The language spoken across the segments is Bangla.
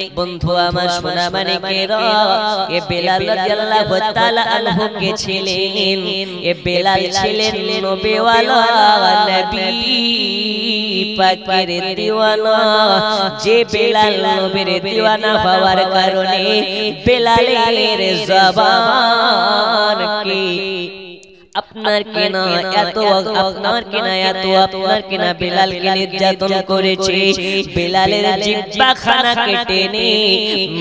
বন্ধু আমার সোনা মানিকেরা এ বেলাল রাদিয়াল্লাহু তাআলা আনহু কে ছিলেন এ বেলাল ছিলেন নবীওয়ালা নবী পাকের দিওয়ানা যে বেলাল নবীর দিওয়ানা হওয়ার কারণে বেলালের জবান কি আপনার কিনা এত আপনার কিনা বেলালকে নির্যাতন করেছে বেলালের জিহ্বা খানা কেটে নে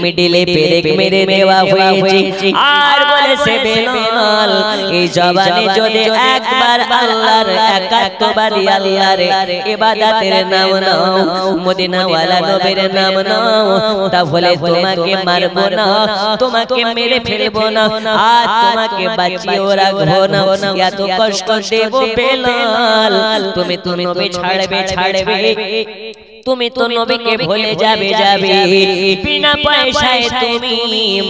মিডলে পেরেক মেরে দেওয়া হয়েছে আর বলেছে বেলাল এই জবানে যদি একবার আল্লাহর একাত্মবাদী আল্লাহর ইবাদতের নাম নাও মদিনা ওয়ালা নবীর নাম নাও তাহলে তোমাকে মারবো না তোমাকে মেরে ফেলবো না আর তোমাকে বাঁচিয়ে রাখবো না এত কষ্ট দেব বেলাল তুমি তো নবী ছাড়বে তুমি তো নবীকে ভুলে যাবে বিনা পয়সায় তুমি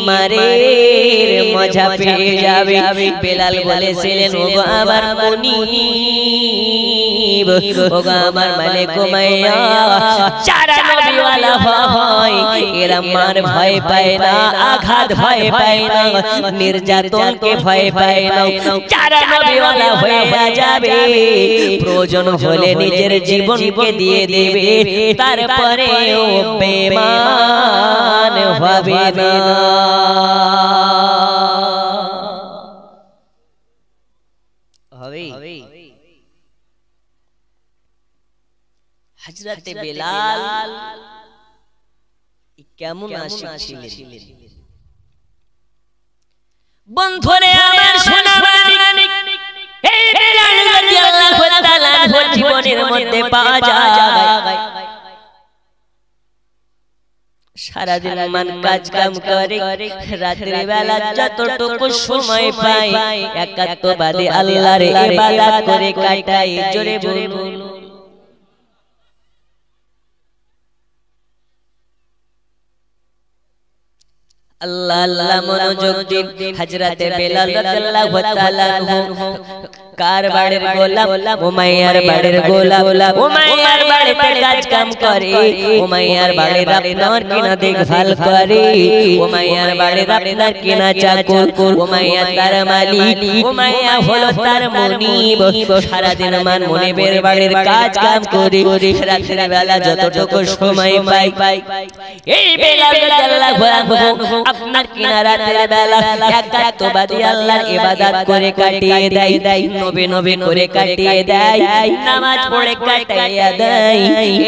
মারের মজা পেয়ে যাবে বেলাল বলেছিলেন ওগো আমার মুনিব ওগো আমার মালিক উমাইয়া যারা নবীওয়ালা হয় এরা মার ভয় পায় না আঘাত ভয় পায় না নির্যাতনকে ভয় পায় না যারা নবীওয়ালা হয়ে যাবে প্রয়োজন হলে নিজের জীবনকে দিয়ে দেবে তারপরেও বেঈমান হবে না হযরত বেলাল কেমন আশিক ছিলেন বন্ধুরে আমার সোনা মানিক এই বেলাল রাদিয়াল্লাহু তাআলা জীবনের মধ্যে পাওয়া যায় সারা দিন মান কাজ কাম করে রাতের বেলা যতটুকু সময় পায় একাত্মবাদী আল্লাহর ইবাদত করে কাটায় জোরে বলুন আল্লাহ আল্লাহ মনোযোগ দিন হযরত বেলাল রাদিয়াল্লাহু তাআলা কার বাড়ির গোলাম উমাইয়ার বাড়ির গোলাম উমাইয়ার বাড়িতে কাজ কাম করে উমাইয়ার বাড়ির আপনার কিনা দেখভাল করে উমাইয়ার বাড়ির আপনার কিনা চাকর উমাইয়া তার মালিক উমাইয়া হলো তার মুনিব সারা দিন মান মুনিবের বাড়ির কাজ কাম করে রাতের বেলা যতটুকু সময় পায় এই বেলাল রাদিয়াল্লাহু আনহু আপনার কিনা রাতের বেলা একাত্মবাদী আল্লাহর ইবাদত করে কাটিয়ে দেয় নবী নবী করে কাটিয়ে দেয় নামাজ পড়ে কাটিয়ে দেয়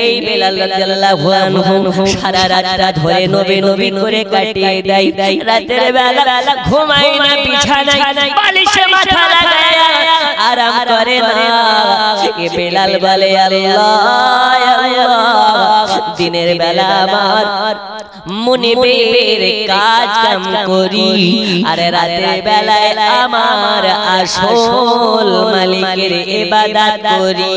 এই বেলাল রাদিয়াল্লাহু আনহু সারা রাত ধরে নবী নবী করে কাটিয়ে দেয় রাতের বেলা ঘুমায় না বিছানায় বালিশে মাথা লাগায় আরাম করে না এই বেলাল বলে আল্লাহ আল্লাহ দিনের বেলা আমার মুনিবের কাজ কাম করি আর রাতের বেলায় আমার আসল মালিকের ইবাদত করি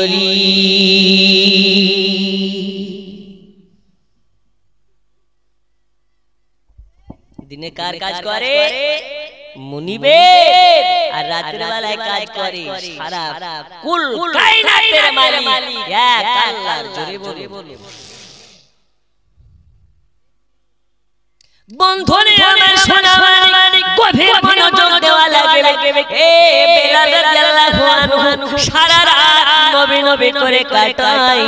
দিনে কার কাজ করে মুনিবের আর রাতের বেলায় কাজ করে সারা কুল কায়নাতের মালিক এক আল্লাহর জোরে বলো বন্ধুরে আমার সোনা মানিক গভীর মনোযোগ দেওয়া লাগবে এ বেলাল রাদিয়াল্লাহু আনহু সারা রাত নবী নবী করে কাটায়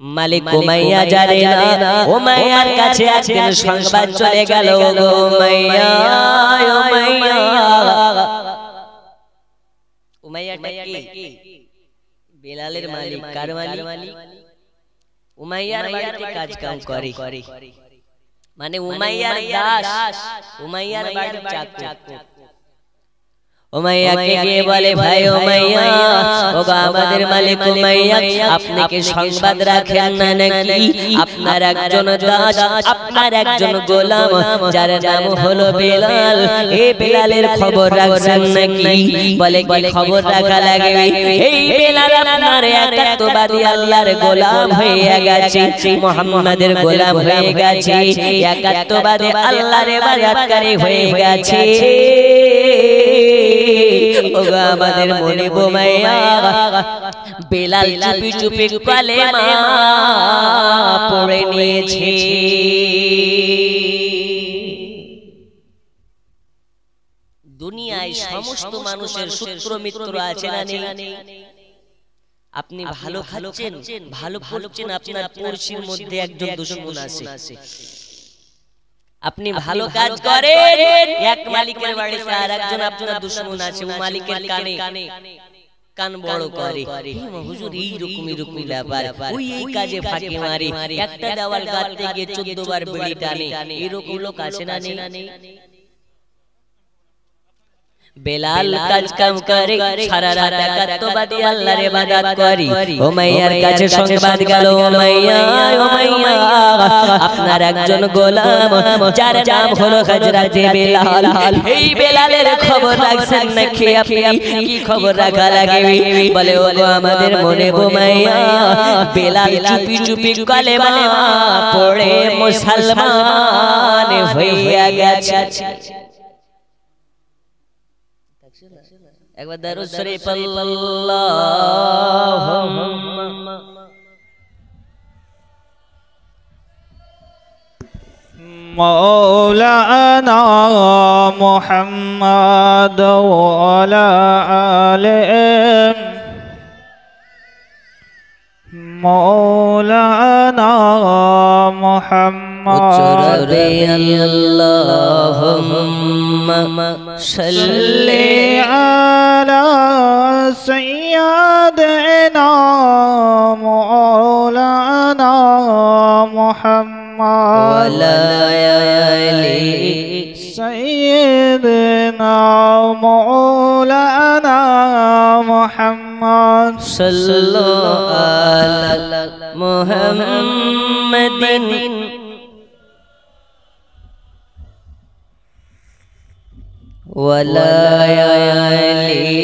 মালিক উমাইয়া জানে না উমাইয়ার কাছে একদিন সংবাদ চলে গেল উমাইয়া উমাইয়াটা কি বেলালের মালিক কার মালিক উমাইয়ার বাড়িতে কাজ কাম করে মানে উমাইয়ার দাস উমাইয়ার বাড়ির চাকর উমাইয়াকে গিয়ে বলে ভাই উমাইয়া ওগো আমাদের মালিক উমাইয়া আপনি কি সংবাদ রাখেন না নাকি আপনার একজন দাস আপনার একজন গোলাম যার নাম হলো বেলাল এই বেলালের খবর রাখছেন নাকি বলে কি খবর রাখা লাগবে এই বেলাল আপনার একাত্মবাদী আল্লাহর গোলাম হয়ে গেছে মুহাম্মাদের গোলাম হয়ে গেছে একাত্মবাদী আল্লাহর ইবাদতকারী হয়ে গেছে ওগো আমাদের মনে বোমাইয়া বেলাল চুপি চুপি কালেমা পড়ে নিয়েছে। দুনিয়ায় সমস্ত মানুষের সূত্র মিত্র আছে না নেই? আপনি ভালো খাচ্ছেন, ভালো পড়ছেন, আপনার পড়শির মধ্যে একজন দুশমন আছে। আপনি ভালো কাজ করেন, এক মালিকের বাড়িতে আর একজন আপনার দুশমন আছে, ও মালিকের কানে কান বড় করে, হুজুর এইরকমই ব্যাপার, ওই এই কাজে ফাঁকি মারি, একটা দেওয়াল গাঁথতে গিয়ে 14 বার বিড়ি টানে, এরকম লোক আছে না নেই? বেলাল কাজ কাম করে, সারা রাত একাত্মবাদী আল্লাহর ইবাদত করি। উমাইয়ার কাছে সংবাদ গেল, উমাইয়া আপনার একজন গোলাম যার নাম হলো হযরতে বেলাল, এই বেলালের খবর রাখছেন নাকি আপনি? কি খবর রাখা লাগবে? বলে ওগো আমাদের মনে উমাইয়া বেলাল চুপি চুপি কালেমা পড়ে মুসলমান হইয়া গেছে। একবার দরুদ শরীফ আল্লাহুম্মা মাওলানা মুহাম্মদ ওয়া আলা আলিহি মাওলানা মুহাম্মদ আল্লাহুম্মা সাল্লি আলা সাইয়্যিদিনা মাওলানা মুহাম্মদ ওয়া আলি সাইয়্যিদিনা মাওলানা মুহাম্মদ সাল্লাল্লাহু আলা মুহাম্মাদিন ওয়ালা আলি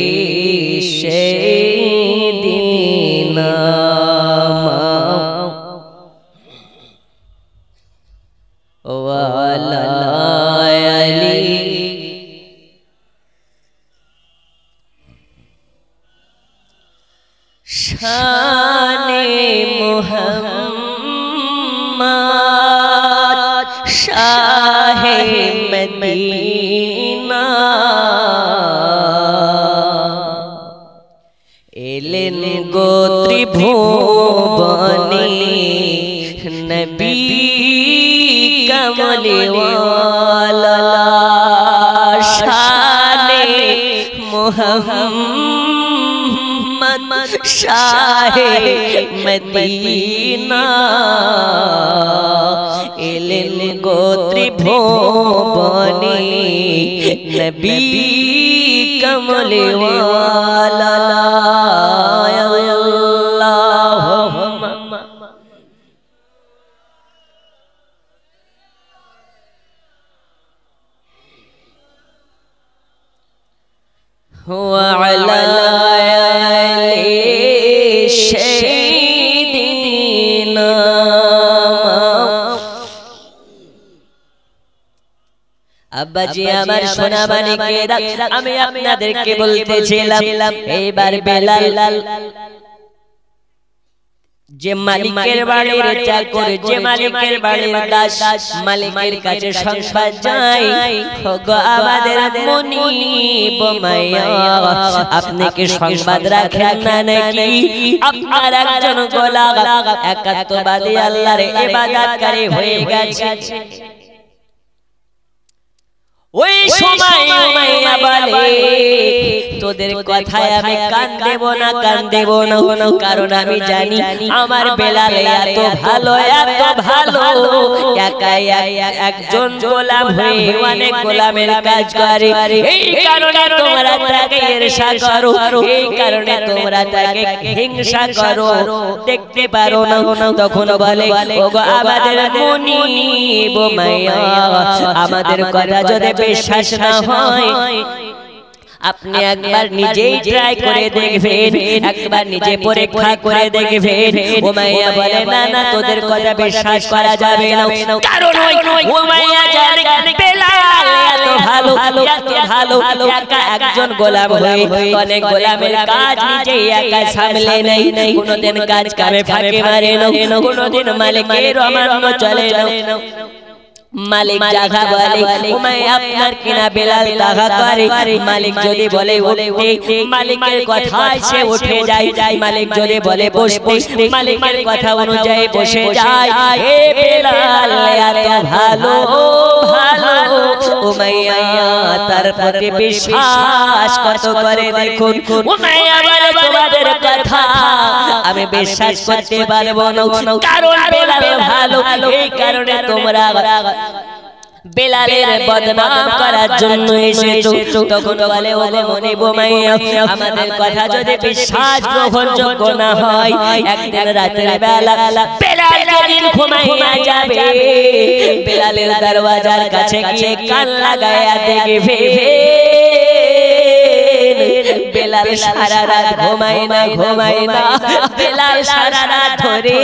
সাইয়্যিদিনা ওয়ালা আলি শানে মুহাম্মদ শাহে মদিনা এলেন গো ত্রিভুবনে নবী কমলিওয়ালা শানে মুহাম্মদ শাহে মদিনা এলেন গো ত্রিভুবনে নবী কমলিওয়ালা আল্লাহুম্মা ওয়া আলা আলি সাইয়্যিদিনা আব্বাজি আমার সোনা মানিকেরা, আমি আপনাদেরকে বলতেছিলাম এইবার বেলাল যে মালিকের বাড়ির চাকর, যে মালিকের বাড়ির দাস, মালিকের কাছে সংবাদ যায়, ওগো আমাদের মুনিব মাইয়া আপনি কি সংবাদ রাখেন না নাকি? আপনার একজন গোলাম একাত্মবাদী আল্লাহর ইবাদতকারী হয়ে গেছে। ওই সময় উমাইয়া বলে, তোদের কথায় আমি কান দেব না, কান দেব না, কারণ আমি জানি আমার বেলাল এত ভালো, এত ভালো, একাই একজন গোলাম হয়ে অনেক গোলামের কাজ করে। এই কারণে তোমরা তাকে ঈর্ষা করো, এই কারণে তোমরা তাকে হিংসা করো, দেখতে পারো না। তখন বলে, ওগো আমাদের মুনিব মাইয়া, আমাদের কথা যদি বিশ্বাস না হয় আপনি একবার নিজেই ট্রাই করে দেখবেন, একবার নিজে পরীক্ষা করে দেখবেন। উমাইয়া বলে, না না, তোদের কথা বিশ্বাস করা যাবে না, কারণ উমাইয়া জানে বেলাল এত ভালো একা একজন গোলাম হয়ে অনেক গোলামের কাজ নিজে একা সামলে নেই কোনদিন কাজ কামে ফাঁকি মারে না কোনদিন মালিকের অমান্য চলে না মালিক জাগা বলে ওমাই আপনার কিনা বেলাল তাহা করে মালিক যদি বলে উঠতে মালিকের কথায় সে উঠে যায় মালিক যদি বলে বসতে মালিকের কথা অনুযায়ী বসে যায় হে বেলাল এত ভালো উমাইয়া তার প্রতি বিশ্বাস কত করে দেখুন উমাইয়া বলে তোমাদের কথা আমি বিশ্বাস করতে পারবো না কারণ বেলাল ভালো এই কারণে তোমরা বেলালের বদনাম করার জন্য এসেছো তখন বলে ওগো মনিব মাইয়া আমাদের কথা যদি বিশ্বাস গ্রহণযোগ্য না হয় একদিন রাতের বেলা বেলাল যেদিন ঘুমাইয়া যাবে বেলালের দরওয়াজার কাছে গিয়ে কান লাগায়া দেখবে বেলাল সারা রাত ঘুমায় না বেলাল সারা রাত ধরে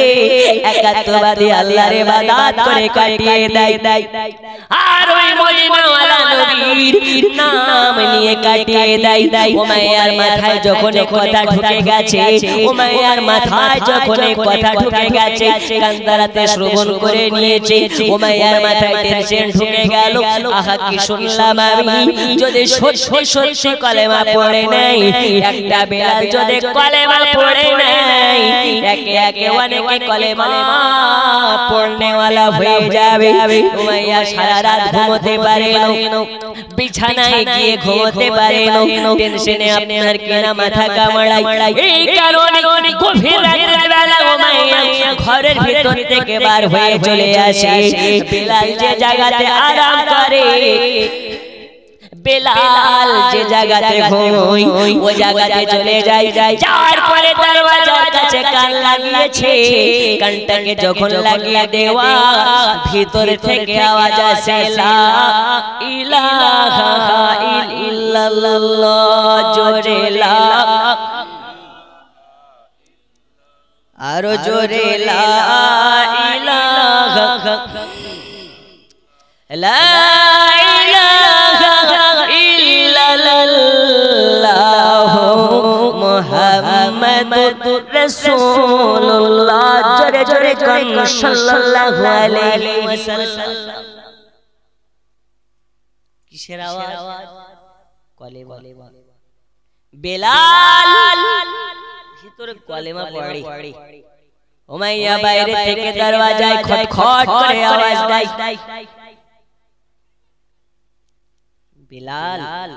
একাত্মবাদী আল্লাহর ইবাদত করে কাটিয়ে দেয় আর ওই মদিনাওয়ালা নবীর নাম নিয়ে কাটিয়ে দেয় উমাইয়ার মাথায় যখন কথা ঢুকে গেছে কান্দারাতে শ্রবণ করে নিয়েছে উমাইয়ার মাথায় টেনশন ঢুকে গেল আহা কি শুনলাম আমি যদি সত্যি কলেমা পড়ে নেই একটা বেলাল যদি কলেমা পড়ে নেই একে একে অনেকে কলেমা পড়নেওয়ালা হয়ে যাবে উমাইয়া সারা রাত ঘুমোতে পারে না বিছানায় গিয়ে ঘুমোতে পারে না টেনশনে আপনার কিনা মাথা কামড়ায় এই কারণে গভীর রাতের বেলা উমাইয়া ঘরের ভিতর থেকে বার হয়ে চলে আসে বেলাল যে জায়গাতে আরাম করে বেলাল যে জায়গাতে ঘুমোয় ওই জায়গাতে চলে যায় যাওয়ার পরে দরওয়াজার কাছে কান লাগিয়েছে কানটাকে যখন লাগিয়ে দেওয়া ভিতর থেকে আওয়াজ আসে লা ইলাহা ইল্লাল্লাহ জোরে লা আরো জোরে লা ইলাহা লা মুহাম্মাদুর রাসূলুল্লাহ জোরে জোরে কোন সাল্লাল্লাহু আলাইহি ওয়াসাল্লাম কিসের আওয়াজ কলেমা বেলাল ভিতরে কলেমা পড়ে উমাইয়া বাইরে থেকে দরওয়াজায় খটখট করে আওয়াজ দেয় বেলাল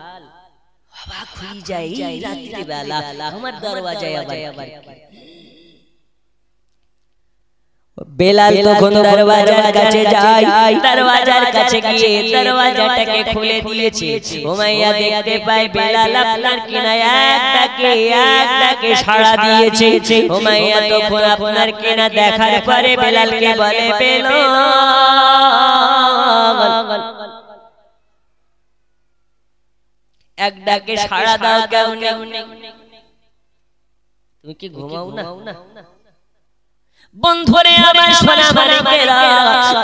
অবাক হয়ে যায় এই রাত্রি বেলা আমার দরওয়াজায় আবার বেলাল তখন দরওয়াজার কাছে যায় দরওয়াজার কাছে গিয়ে দরওয়াজাটাকে খুলে দিয়েছে উমাইয়া দেখতে পায় বেলাল আপনার কিনা একটাকে সাড়া দিয়েছে উমাইয়া তখন আপনার কিনা দেখার পরে বেলালকে বলে বেলাল এক ডাকে সাড়া দাও কেমনে তুমি কি ঘুমাও না বন্ধুরে আমার সোনা মানিকেরা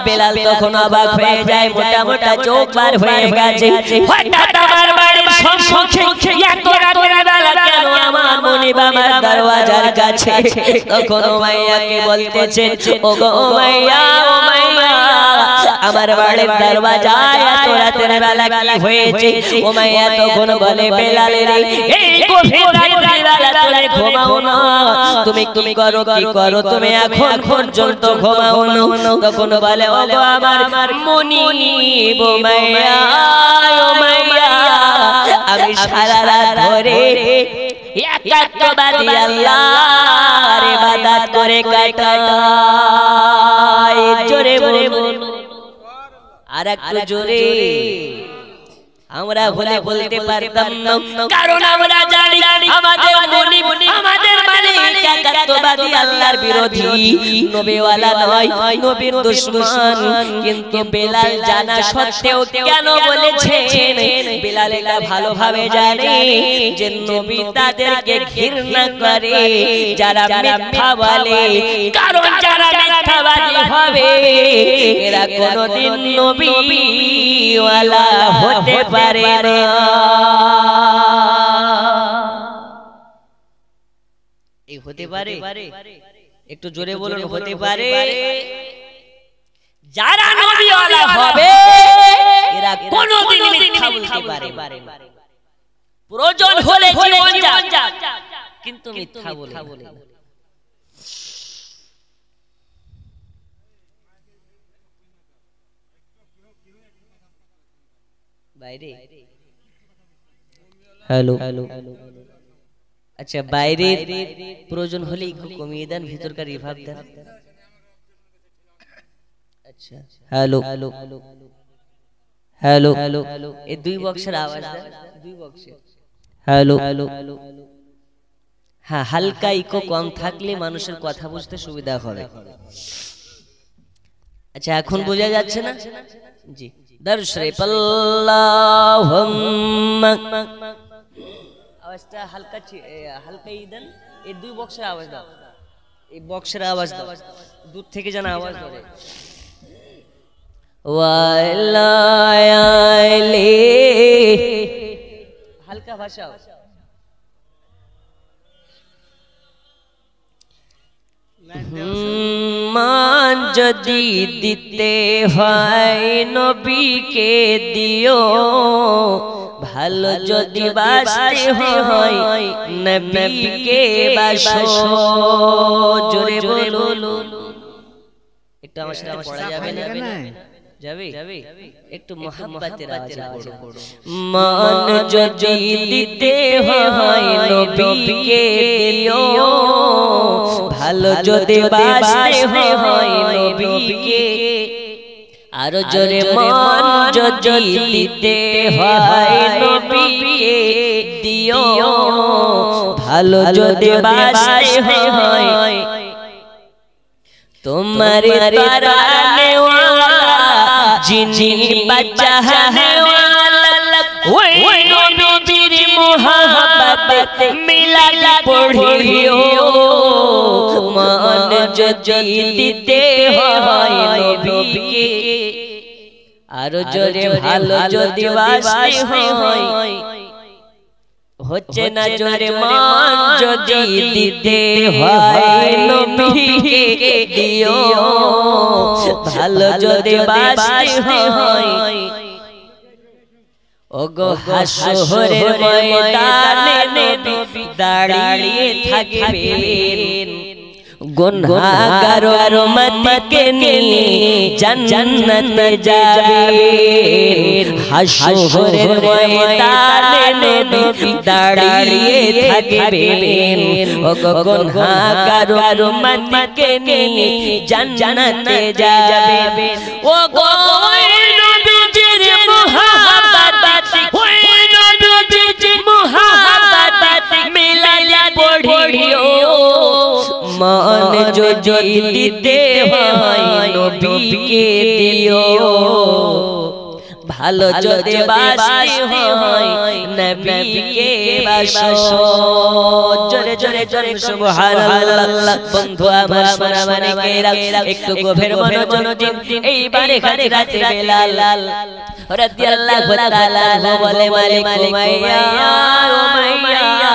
বেলাল তখন অবাক হয়ে যায় মোটা মোটা চোখ বার হয়ে গেছে হঠাৎ আমার বাড়ির সম্মুখে এত রাতের বেলা কেন আমার মনিব আমার দরওয়াজার কাছে তখন উমাইয়াকে বলতেছে ওগো উমাইয়া আমার বাড়ির দরওয়াজায় এত রাতের বেলা কি হয়েছে উমাইয়া তখন বলে বেলাল রে এই গভীর রাতের বেলা তুমি ঘুমাও না তুমি কি করো তুমি এখন পর্যন্ত ঘুমাও না তখন বলে ওগো আমার মুনিব উমাইয়া আমি সারা রাত ধরে একাত্মবাদী আল্লাহর ইবাদত করে কাটাই জোরে বলুন আর একটু জোরে আমরা হলে বলতে পারতাম না, কারণ আমরা জানি আমাদের মুনিব আমাদের মালিক একাত্মবাদী আল্লাহর বিরোধী, নবীওয়ালা নয়, নবীর দুশমন। কিন্তু বেলাল জানা সত্ত্বেও কেন বলেছেন? বেলাল এটা ভালোভাবে জানে যে নবী তাদেরকে ঘৃণা করে যারা মিথ্যা বলে, কারণ যারা মিথ্যাবাদী হবে এরা কোনদিন নবীওয়ালা হতে পারে না। এই হতে পারে, একটু জোরে বলুন, হতে পারে। যারা নবীওয়ালা হবে এরা কোনদিন মিথ্যা বলতে পারে না, প্রয়োজন হলে জীবন যাক, কিন্তু মিথ্যা বলে না। বাইরে হ্যালো, আচ্ছা বাইরে প্রয়োজন হলে একটু কমিয়ে দেন, ভিতরকার রিভার্ব দেন। আচ্ছা হ্যালো হ্যালো, এই দুই বক্সের আওয়াজ দেন, দুই বক্সের হ্যালো। হ্যাঁ, হালকা ইকো কম থাকলে মানুষের কথা বুঝতে সুবিধা হবে। আচ্ছা এখন বোঝা যাচ্ছে না? জি, দরুদ শরীফ আল্লাহুম্মা, আওয়াজটা হালকা হালকাই দেন। এই দুই বক্সের আওয়াজ দাও, এই বক্সের আওয়াজ দাও, দূর থেকে যেন আওয়াজ ধরে। ওয়ালায়ালি, হালকা ভাষা। মান যদি দিতে হয় নবীকে দিও, ভালো যদি বাসতে হয় নবীকে বাসো। জোরে বলুন, একটু আমার সাথে পড়া যাবে না? যাবে, একটু মোহাব্বতের আওয়াজে পড়ো। মান যদি দিতে হয় নবীকে দিও, ভালো যদি বাসতে হয় নবীকে। আর জোরে, মান যদি দিতে হয় নবীকে দিও, ভালো যদি বাসতে হয়। তোমারে তারানে ওয়ালা যিনি বাঁচানে ওয়ালা, ওই নবীর মোহাব্বত মিলাল পড়িও। মান যদি দিতে হয় নবীকে, আর জোরে ভালো যদি বাসতে হয়। হচ্ছে না জোরে, মান যদি দিতে হয় নবীকে দিও, ভালো যদি বাসতে হয়। ওগো হাসরের ময়দানে নবী দাঁড়িয়ে থাকবেন, গুনাহগার উম্মতকে নিয়ে জান্নাতে যাবেন। হাসরের ময়দানে নবী দাঁড়িয়ে থাকবেন, ওগো গুনাহগার উম্মতকে নিয়ে জান্নাতে যাবেন। ওগো নবীজির মুহাব্বত, ওই নবীজির মুহাব্বত মিলাইয়া পড়িও। মান যদি দিতে হয় নবীকে দিও, ভালো যদি বাসতে হয় নবীকে বাসো। জোরে জোরে জোরে সুবহানাল্লাহ। বন্ধু আমার সোনা মানিকেরা, একটু গভীর মনোযোগ দিন। এইবারে হাজরাতে বেলাল রাদিয়াল্লাহু তাআলা বলে, মালিক উমাইয়া, উমাইয়া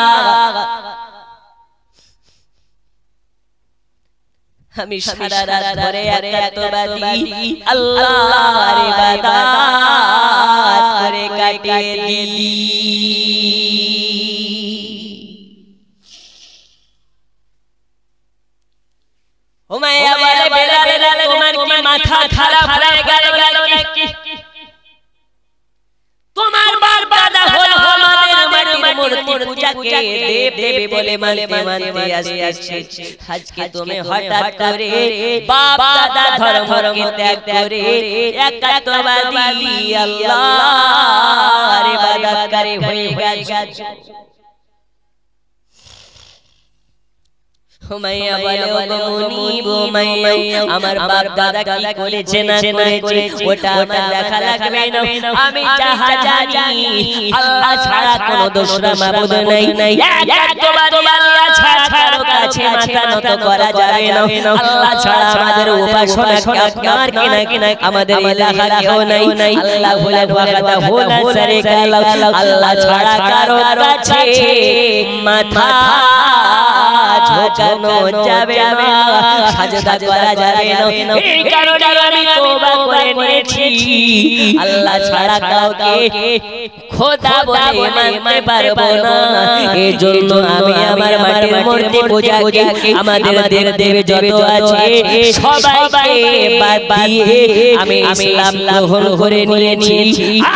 আমি সারা রাত ধরে একাত্মবাদী আল্লাহর ইবাদত করে কাটিয়ে দিই। উমাইয়া বলে, বেলাল তোমার কি মাথা খারাপ হয়ে গেল নাকি? তোমার বাপ দাদা হলো আমাদের মাটির মূর্তি পূজা যাকে দেব দেবী বলে মানতে মানতে আসছে আজকে তুমি হঠাৎ করে বাপ দাদা ধর্মকে ত্যাগ করে একাত্মবাদী আল্লাহর ইবাদতকারী হয়ে গেছো। হুমাইয়া বলে ও মুনিব হুমাইয়া আমার বাপ দাদা কি করেছে না করেছে ওটা আমার দেখা লাগবে না, আমি যাহা জানি আল্লাহ ছাড়া কোনো দোসরা মাবুদ নাই, একবারে আল্লাহ ছাড়া কারো কাছে মাথা নত করা যাবে না, আল্লাহ ছাড়া আমাদের উপাসনা আপনার কিনা আমাদের ইলাহা কেউ নাই, আল্লাহ বলে ওয়াকাদা হুলা শারীকা লাহু, আল্লাহ ছাড়া কারো কাছে মাথা ঝোঁকানো যাবে না, সাজদা করা যাবে না। এই কারণে আমি তওবা করে নিয়েছি আল্লাহ ছাড়া কাউকে খোদা বলে মানতে পারবো না। এজন্য আমি আমার মাটির মূর্তি পূজাকে আমাদের দেব দেবী যত আছে সবাইকে বাদ দিয়ে আমি ইসলাম গ্রহণ করে নিয়েছি।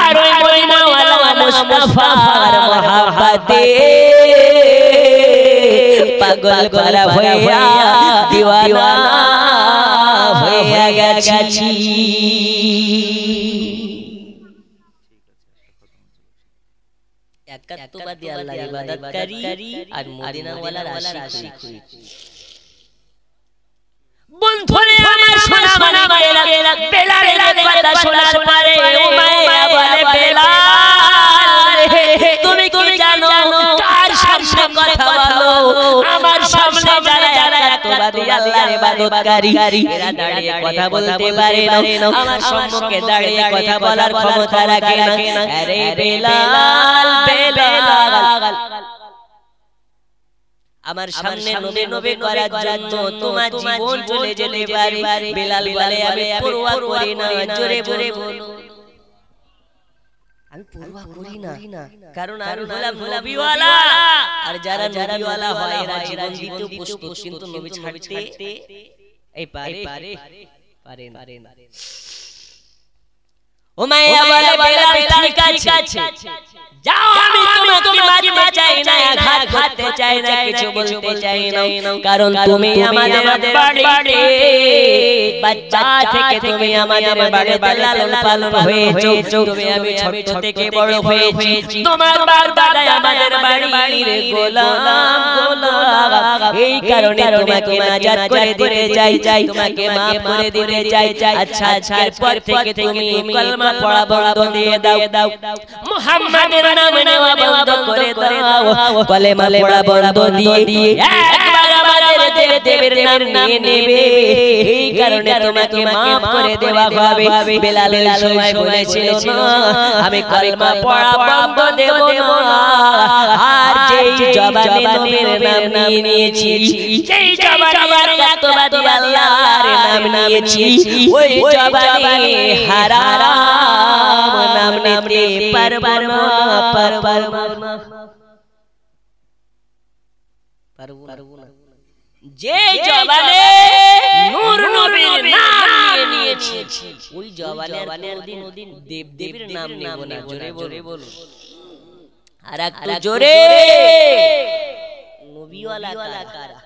আর ওই মদিনাওয়ালা মুস্তাফার মহব্বতে পাগল করা হইয়া দিওয়ানা হইয়া গেছি। একাত্মবাদী আল্লাহর ইবাদতকারী আর মদিনাওয়ালার আশিক। বন্ধুরে আমার শোনা মানা বেলালের কথা শোনার পরে উমাইয়া বলে বেলাল তুমি কি জানো কার সামনে কথা বলো, আমার সামনে যারা একাত্মবাদী আল্লাহর ইবাদতকারী এরা দাঁড়িয়ে কথা বলতে পারে না, আমার সম্মুখে দাঁড়িয়ে কথা বলার ক্ষমতা রাখে না। আরে বেলাল বেলাল আমার সামনে নবে নবে করার জন্য তোমার জীবন চলে যেতে পারে। বেলাল বলে আমি পরোয়া করি না, জোরে জোরে বলো আমি পরোয়া করি না, কারণ আমি হলাম নবীওয়ালা, আর যারা নবীওয়ালা হয় এরা জীবন দিতে প্রস্তুত, কিন্তু নবী ছাড়তে এই পারে না। উমাইয়া বলে বেলাল ঠিক আছে যাও, আমি তোমাকে মারতে চাই না, আঘাত করতে চাই না, কিছু বলতে চাই না, কারণ তুমি আমাদের বাড়িতে বাচ্চা থেকে তুমি আমাদের বাড়িতে লালন পালন হয়েছো, তুমি আমি ছোট থেকে বড় হয়েছি, তোমার বাপ দাদা আমাদের বাড়ির গোলাম, এই কারণে তোমাকে নাজাত করে দিতে চাই, তোমাকে maaf করে দিতে চাই। আচ্ছা আজকের পর থেকে তুমি কলমা পড়া বন্ধ দিয়ে দাও, মুহাম্মাদের নাম নেওয়া বন্ধ করে দাও, কলেমা পড়া বন্ধ দিয়ে একবার আমাদের দেব দেবের নাম নিয়ে নেবে, এই কারণে তোমাকে maaf করে দেওয়া হবে। বেলালের সময় বলেছিল না আমি কলেমা পড়া বন্ধ দেব না, আর যেই জবানে নবীর নাম নিয়েছি, যেই জবানে একাত্মবাদী আল্লাহর নাম নিয়েছি, ওই জবানে হারাম নাম নিতে পারবো না। যে জবানে নূর নবীর নাম নিয়েছি, ওই জবানে কোনদিন দেব দেবীর নাম নেব না। জোরে বলো আর একটু জোরে, নবীওয়ালা কারা?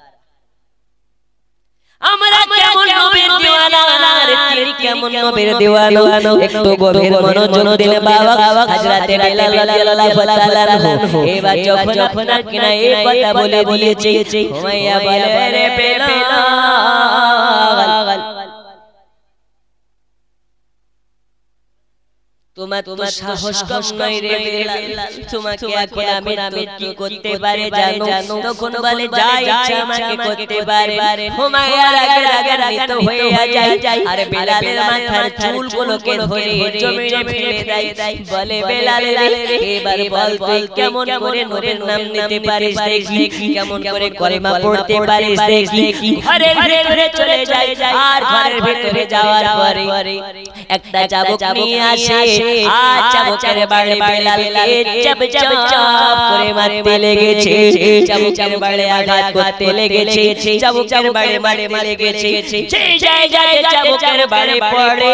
আমরা কেমন নবীর দিওয়ানা, আর তিনি কেমন নবীর দিওয়ানা, একটু গভীর মনোযোগ দিলে বাবা হযরতে বেলাল রাদিয়াল্লাহু তাআলা আনহু এবার যখন আপনার কিনা এই কথা বলে দিয়েছে, হুমাইয়া বলে রে বেলাল তোমার তো সাহস কম নয় রে বেলাল, তোমাকে এখন আমি কি করতে পারে জানো? তখন বলে যা ইচ্ছা আমাকে করতে পারে। হুমায়রা রাগান্বিত হয়ে যায় আর বেলালের মাথার চুলগুলোকে ধরে জমিনে ফেলে দেয়, বলে বেলাল রে এবার বল তুই কেমন করে নবীর নাম নিতে পারিস দেখি, কেমন করে কলেমা পড়তে পারিস দেখি। ঘরের ভিতরে চলে যায়, আর ঘরের ভিতরে যাওয়ার পরে একটা চাবুক নিয়ে আসে, আর চাবুকের বাড়ি বেলালকে চাপ চাপ করে মারতে লেগেছে চাবুকের বাড়ি আঘাত করতে লেগেছে চাবুকের বাড়ি মারতে লেগেছে সেই জায়গায় চাবুকের বাড়ি পড়ে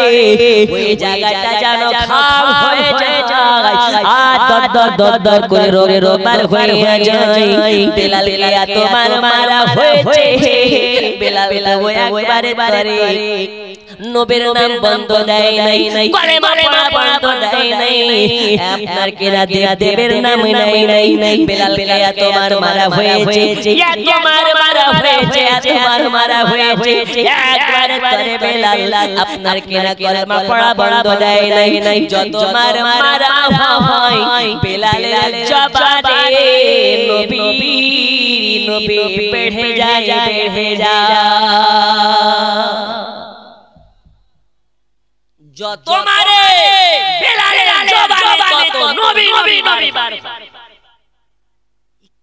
ওই জায়গাটা যেন খাম হয়ে যায় আর দর দর করে রোগে রোবার হয়ে যায় বেলালকে এত মারা হয়েছে বেলাল ওই একবারে বারে নবীর নাম বন্ধ দেয় নাই কলেমা পড়া বন্ধ দেয় নাই আপনার কেরা দেবের নাম নাই বেলালকে এত মারা হয়েছে এত মারা হয়েছে এত মারা হয়েছে একবারে করে বেলাল আপনার কেরা কলেমা পড়া বন্ধ দেয় নাই যত মারা হয় বেলালের জবানে নবী বেড়ে যায় যত মারে বেলালের জবানে তত নবী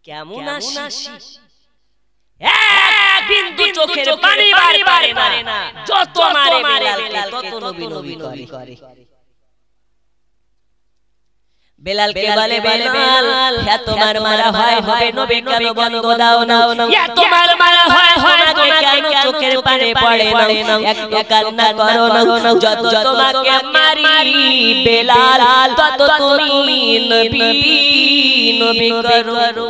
কেমন আসি এক বিন্দু চোখের পানি পারে না যত মারে বেলালকে তত নবী করে বেলালকে বলে বেলাল এত মারা হয় হবে নবী কেন বন্ধ দাও না এত মারা হয় তোমাকে কেন চোখের পানি পড়ে না একটু কান্না করো না যত তোমাকে মারি বেলাল তত তুমি নবী করো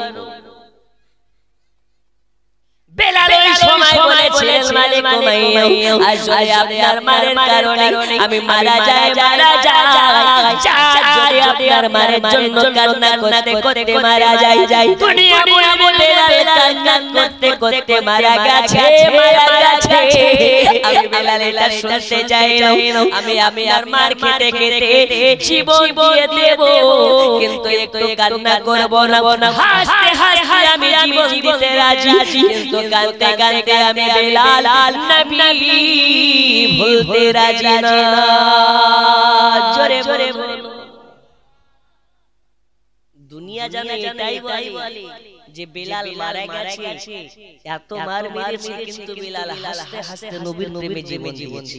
বেলাল ওই সময় বলেছিলেন মালিক উমাইয়া আসলে আপনার মারের কারণে আমি মারা যায় যদি আপনার মারের জন্য কান্না করতে মারা যায় দুনিয়া বেলাল কান্না করতে মারা গেছে আমি বেলাল এটা শুনতে চাই না আমি আর মার খেতে জীবন দিয়ে দেব কিন্তু একটু কান্না করব না হাসতে আমি জীবন দিতে রাজি কিন্তু গানতে গানতে আমি বেলাল নবী ভুলতে রাজি না জোরে জোরে দুনিয়া জানে এটাই বলে যে বেলাল মারা গেছে এত মার মেরেছে কিন্তু বেলাল হাসতে হাসতে নবীর প্রেমে জীবন দিয়েছে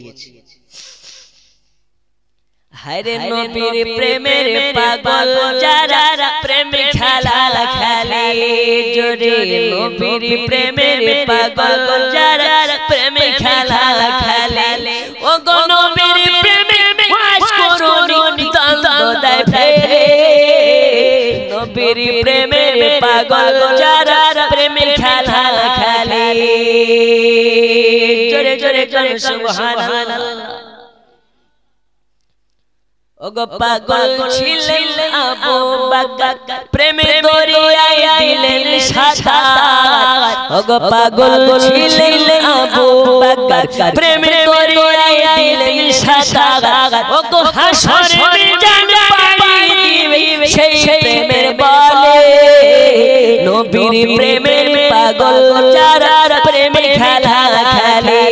হরে নবীর প্রেমের পাগল যারা প্রেম খেলা খেলে জোরে নবীর প্রেমের পাগল যারা প্রেম খেলা খেলে ও গো নবীর প্রেমে ওয়াজ করুন তন্দদায় ফেরে নবীর প্রেমের পাগল যারা প্রেম খেলা খেলে জোরে জোরে জোরে সুবহানাল্লাহ ওগো পাগল ছিলেন আবু বকর প্রেমে দরিয়ায় দিলেন সাঁতার ওগো পাগল ছিলেন আবু বকর প্রেমে দরিয়ায় দিলেন সাঁতার ওগো হাসরে মিজান পাড়ি দিবে সেই প্রেমের বলে নবীর প্রেমের পাগল যারা প্রেমে খেলা খেলে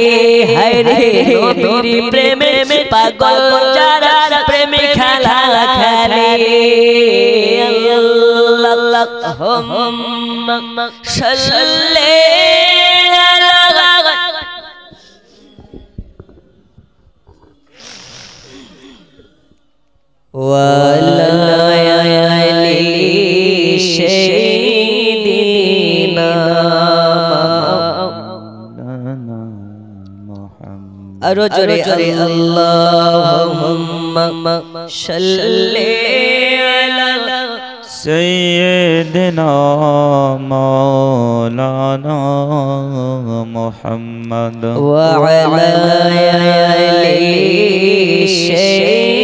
হায়রে নবীর প্রেমের পাগল যারা প্রেমে খেলা খেলে আল্লাহুম্মা সাল্লি আলা ওয়ালা আলি সাইয়্যিদিনা আরো জোরে আল্লাহুম্মা সাল্লি আলা سيدنا مولانا محمد وعلى آل سيدنا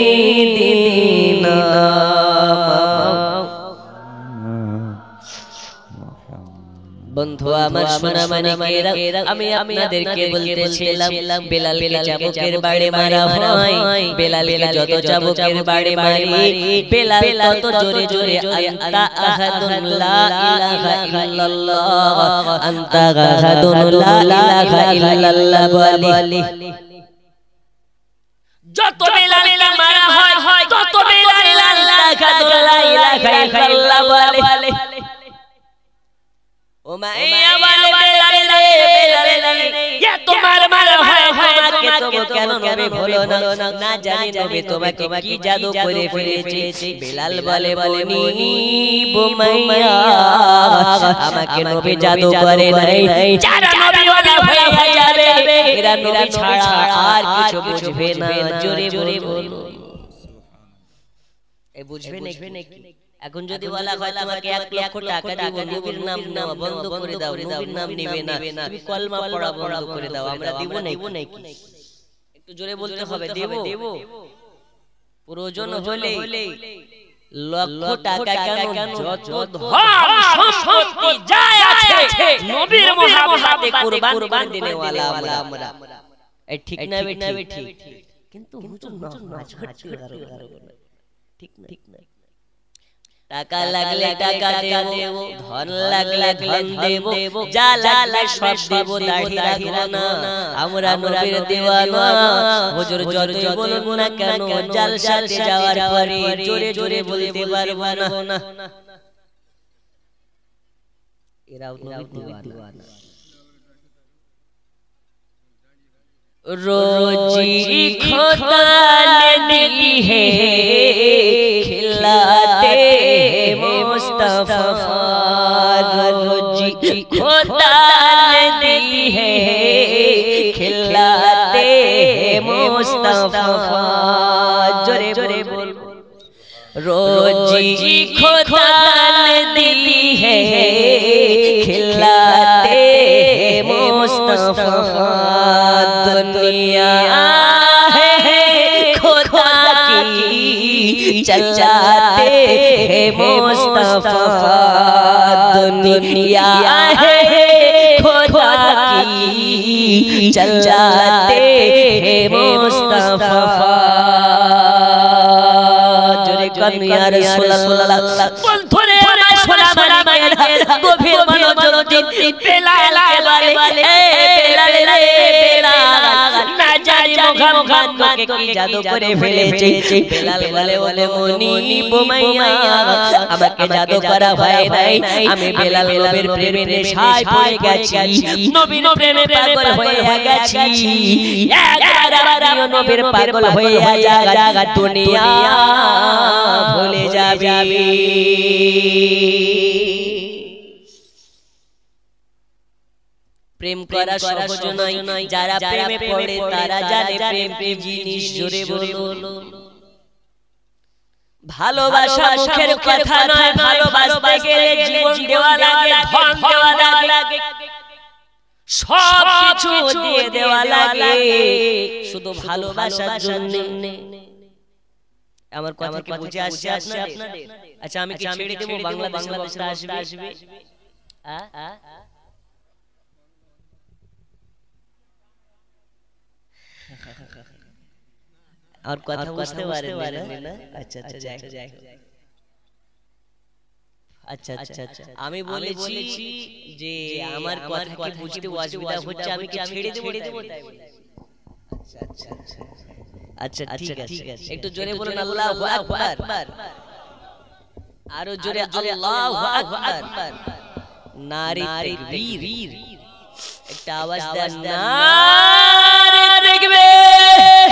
বন্ধু আমার সোনা মানিকেরা আমি আপনাদেরকে বলতেছিলাম বেলালকে চাবুকের বাড়ি মারা হয় বেলালকে যত চাবুকের বাড়ি মারি বেলাল তত জোরে জোরে আনতা আহাদুন লা ইলাহা ইল্লাল্লাহ আনতা আহাদুন লা ইলাহা ইল্লাল্লাহ বলি যত বেলালকে মারা হয় তত বেলাল আনতা আহাদুন লা ইলাহা ইল্লাল্লাহ বলে উমাইয়া বলে বেলাল এত মারা হয় তোমাকে তো কেন নবী বলো না না জানি নবী তোমাকে কি জাদু করে ফেলেছে বেলাল বলে বনি বুমাইয়া আমাকে নবী জাদু করে নাই যারা নবী ওয়ালা হয়ে যাবে এরা নবী ছাড়া আর কিছু বুঝবে না জোরে জোরে বলো এই বুঝবে নাকি এখন যদি বলা হয় তোমাকে 1 লক্ষ টাকা দিব নবীর নাম নাও বন্ধ করে দাও নবীর নাম নিবে না তুমি কলমা পড়া বন্ধ করে দাও আমরা দিব নাকি একটু জোরে বলতে হবে দেব প্রয়োজন হলে লক্ষ টাকা কেন যত ধন সম্পত্তি যা আছে নবীর মহব্বতে কুরবান করে দেনে ওয়ালা আমরা এই ঠিক না ঠিক কিন্তু হুজুর নামাজ পড়তে পারো ঠিক না টাকা লাগলে টাকা দেব ধন লাগলে ধন দেব যা লাগলে সব দেব দাড়ি রাখবো না আমরা নবীর দিওয়ানা হুজুর যতই বলুন না কেন জালসাতে যাওয়ার পরে জোরে জোরে বলতে পারবো না এরাও নবীর দিওয়ানা रोजी खुदा ने दी है खिलाते मुस्तफा रोजी खुदा ने दी है खिलाते मुस्तफा जोरे जोरे बोल रोजी खुदा ने दी है खिलाते मुस्तफा दुनिया है खुदा की चलाते हैं मुस्तफा दुनिया है खुदा की चलाते हैं मुस्तफा जोरे कन्या रसूल अल्लाह बोल थोड़े मेरा गभीर मनोযোগ দিন বেলাল না জানি মুহাম্মদ তোকে কি জাদু করে ফেলেছে বেলাল বলে মনি বুমাইয়া আমাকে জাদু করা হয় নাই আমি বেলাল নবীর প্রেমে নেশায় পড়ে গেছি নবীর প্রেমে পাগল হয়ে গেছি একবার নবীর পাগল হয়ে যাগা দুনিয়া ভুলে যাবে প্রেম করা সহজ নয় যারা প্রেমে পড়ে তারা জানে প্রেম কি জিনিস জোরে বলো ভালোবাসা মুখের কথা নয় ভালোবাসতে গেলে জীবন দেওয়া লাগে ধন দেওয়া লাগে সব কিছু দিয়ে দেওয়া লাগে শুধু ভালোবাসার জন্য আমার কথা কি বুঝে আসছে আপনাদের আচ্ছা আমি কি ছেড়ে দেব বাংলাদেশ বক্তা আসবে और কথা বুঝতে পারেন না আচ্ছা যাই আচ্ছা আমি বলেছি যে আমার কথা কি বুঝতে অসুবিধা হচ্ছে আমি কি ছেড়ে দেব আচ্ছা ঠিক আছে একটু জোরে বলুন আল্লাহু আকবার আরো জোরে আল্লাহু আকবার নারে তাকবীর একটা আওয়াজ দেন নারে তাকবীর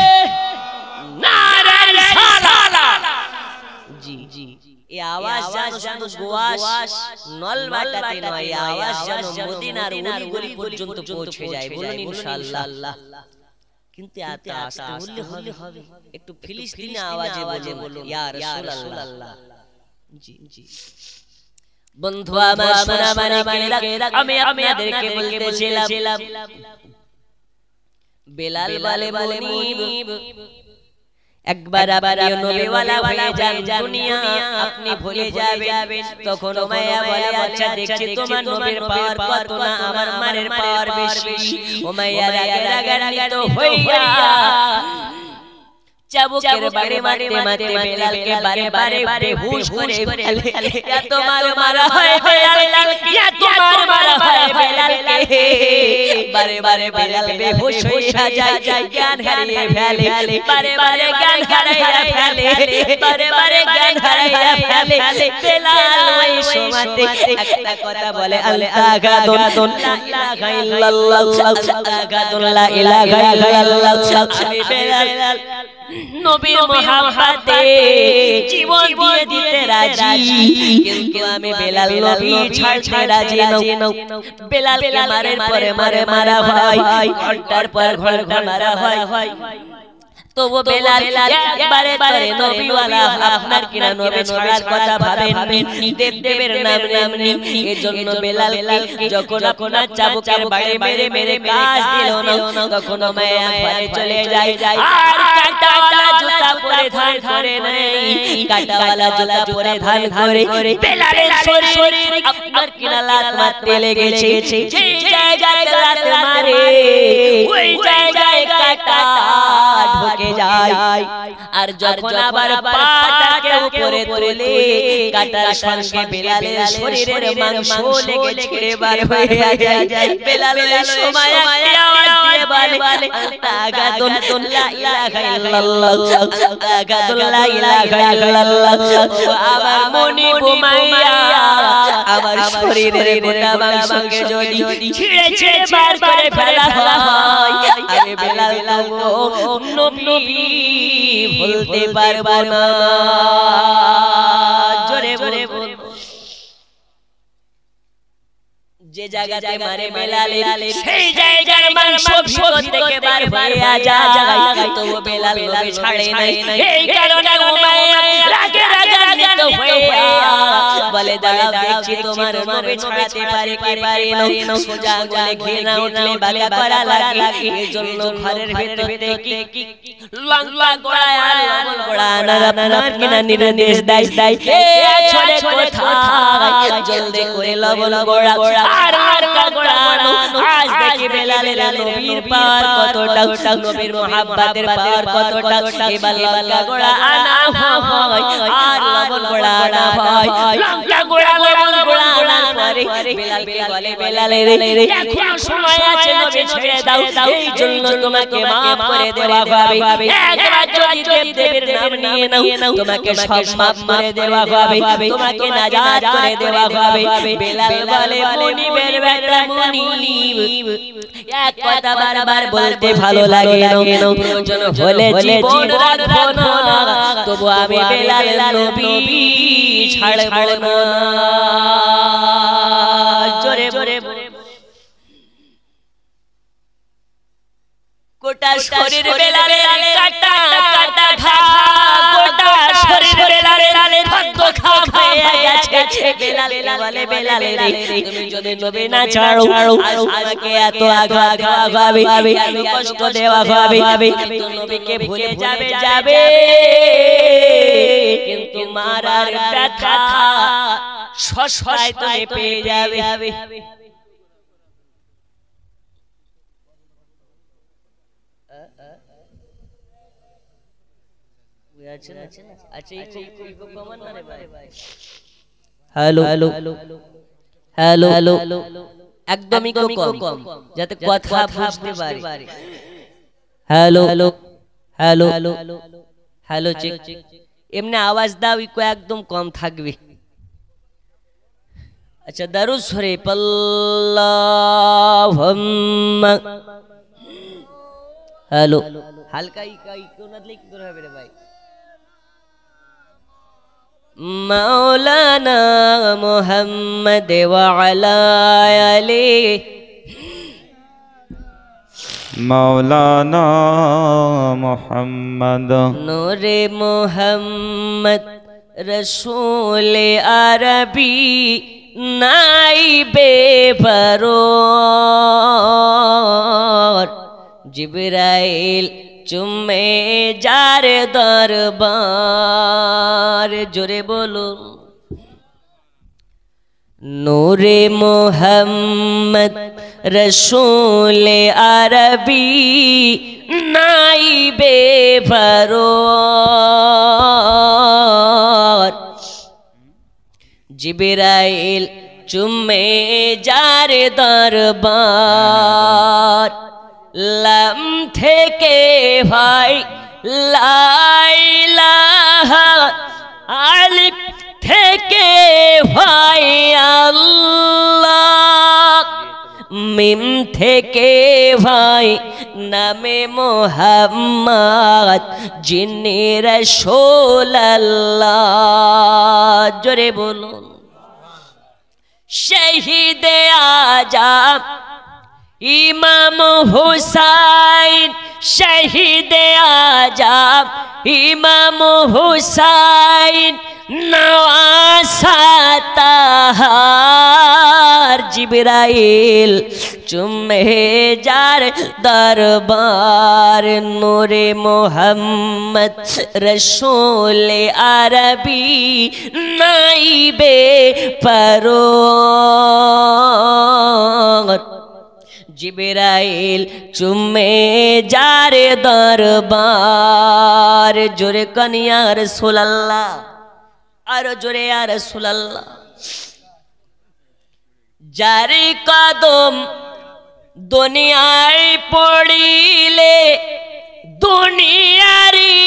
নারে রিসালাত জি এই আওয়াজ যেন শুধু গোয়াস নলমাটাতে নয় এই আওয়াজ যেন মদিনার অলি পর্যন্ত পৌঁছে যায় বলুন ইনশাআল্লাহ কিন্তু এত আস্তে বললে হবে একটু ফিলিস্তিনি আওয়াজে বলুন ইয়া রাসূলুল্লাহ জি বন্ধু আমার সোনা মানিকেরা আমি আপনাদেরকে বলতেছিলাম বেলাল বলে মুনিব একবার আপনি নবী ওয়ালা হয়ে যান দুনিয়া আপনি ভুলে যাবেন তখন উমাইয়া বলে আচ্ছা দেখছি তোমার নবীর পাওয়ার কত না আমার মায়ের পাওয়ার বেশি উমাইয়া রাগান্বিত হইয়া চাবুকের বারে মারতে বেলালকে বারে বেহুশ করে ফেলে ইয়া তোমার মারা হয় বেলাল ইয়া তোমার মারা হয় বেলালকে বারে বেলাল বেহুশ হয়ে যায় জ্ঞান হারিয়ে ফেলে বারে জ্ঞান হারিয়ে ফেলে বারে বারে জ্ঞান হারাইয়া ফেলে বেলাল ওই সময়তে একটা কথা বলে আলতাগাদুন লা ইলাহা ইল্লাল্লাহ আলতাগাদুন লা ইলাহা ইল্লাল্লাহ আমি বেলাল নবীর মহব্বতে জীবন দিয়ে দিতে রাজি কিন্তু আমি বেলাল নবী ছাড়তে রাজি নই বেলালকে মারের পরে মারা হয় ঘন্টার পর ঘন্টা মারা হয় তো वो বেলাল একবারে করে নবীওয়ালা আপনার কিনা নবী ছাড়ার কথা ভাবেন দেবের নাম নেমনি এজন্য বেলালকে যখন আপনার চাবুকের বাড়ি মেরে কাজ দিল না তখন মায়া ঘরে চলে যায় আর কাঁটাওয়ালা জুতা পরে ধান করে নাই কাঁটাওয়ালা জুতা পরে ধান করে বেলালের শরীরে আপনার কিনা লাত মারতে লেগেছে যে জায়গায় লাত মারে ওই জায়গায় কাঁটা ঢোকে যায় আর যখন আবার পাটাকে উপরে তুলে কাটার সঙ্গে বেলালের শরীরের মাংস লেগে ছিঁড়ে বার হয়ে যায় বেলালের সময় একটা আওয়াজ দিয়ে বলে আলতাগাদুন লা ইলাহা ইল্লাল্লাহ আলতাগাদুন লা ইলাহা ইল্লাল্লাহ আমার মনি বুমাইয়া আমার শরীরের গোটা মাংসকে যদি ছিঁড়ে বার করে ফেলা হয় আমি বেলাল নবী ভুলতে পারবো না জোরে জোরে বল যে জায়গাতে মারে বেলাল সেই জায়গার মাংস ভিতর থেকে বার হয়ে যায় তো ও বেলাল নবী ছাড়ে নাই এই কারণে উমাইয়া রাগে রাগান্বিত হয়ে বলে দাঁড়াও দেখছি তোমার নবী ছাড়াতে পারে কি পারে না সোজা আঙ্গুলে ঘৃণা উঠলে বাঁকা করা লাগে এজন্য ঘরের ভিতর থেকে লঙ্কা গোড়ায় আর লবণ গোড়া আনার আপনার কিনা নির্দেশ দেয় ছোড়ে কোথায় জলদি করে লবণ গোড়া আর লঙ্কা গোড়া আনো আজ দেখি বেলালের নবীর পাওয়ার কতটা নবীর মুহাব্বতের পাওয়ার কতটা এবার লঙ্কা গোড়া আনা হয় আর লবণ গোড়া আনা হয় লঙ্কা গোড়া লবণ গোড়া আনার পরে বেলালকে বলে বেলালের এখনো সময় আছে নবী ছেড়ে দাও এই জন্য তোমাকে maaf করে দেওয়া হবে একবার যদি দেবের নাম নিয়ে নাও তোমাকে সব maaf করে দেওয়া হবে তোমাকে নাজাত করে দেওয়া হবে বেলাল বলে মুনিবের বেটা মুনিব এক কথা বারবার বলতে ভালো লাগে না প্রয়োজন হলে জীবন রাখবো না তবু আমি বেলাল নবী ছাড়বো না জোরে জোরে গোটা শরীর বেলালের কাটা কাটা ঘা গোটা শরীর বেলালের রক্ত খাম হয়ে গেছে বেলাল বলে বেলাল রে তুমি যদি নবী না ছাড়ো আমাকে এত আঘাত হবে এত কষ্ট দেওয়া হবে তো নবীকে ভুলে যাবে কিন্তু মারার ব্যথা সশায় তুমি পেয়ে যাবে হ্যালো হ্যালো হ্যালো হ্যালো একদমই কম যাতে কথা বুঝতে পারি hello hello hello hello hello check এমনি আওয়াজ দাও ইকো একদম কম থাকবে আচ্ছা দারুদ শরীফ আল্লাহুম্মা হ্যালো হালকা ইকো না দিলে কি করে হবে রে ভাই মাওলানা মুহাম্মদ ওয়া আলা আলিহি মাওলানা মুহাম্মদ নূরে মুহাম্মদ রসূল আরবি নাইবে বরর জিবরাইল চুমে যার দরবার জোরে বলুন নূরে মুহাম্মদ রসূল আরবি নাইবে বরর জিবরাইল চুমে যার দরবার লাম থেকে ভাই লা ইলাহা মিম থেকে ভাই নামে মোহাম্মদ যিনি রাসূল আল্লাহ। জোরে বলুন। শহীদে আজম ইমাম হুসাইন, শহীদে আজম ইমাম হুসাইন নওয়াসাতাহার জিবরাইল চুমে যার দরবার নূরে মোহাম্মদ রসূল আরবি নাইবে পরওয়ার জিবরাইল চুমে যার দরবার। জোরে কান ইয়া রাসূলুল্লাহ, আর জোরে ইয়া রাসূলুল্লাহ। যার কদম দুনিয়ায় পড়িলে দুনিয়ারি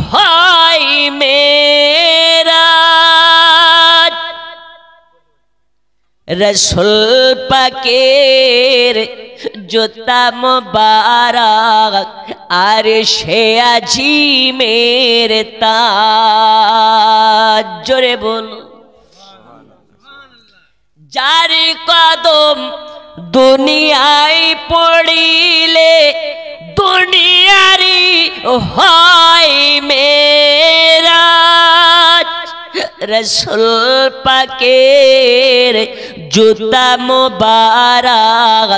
হয় মেরাজ। রসুল পাকের জুতা মুবারক আর সে আজিমের তাজ। জোরে বলো। যার কদম দুনিয়ায় পড়িলে দুনিয়ারি হয় মেরাজ। রসুল পাকের জুতা মুবারক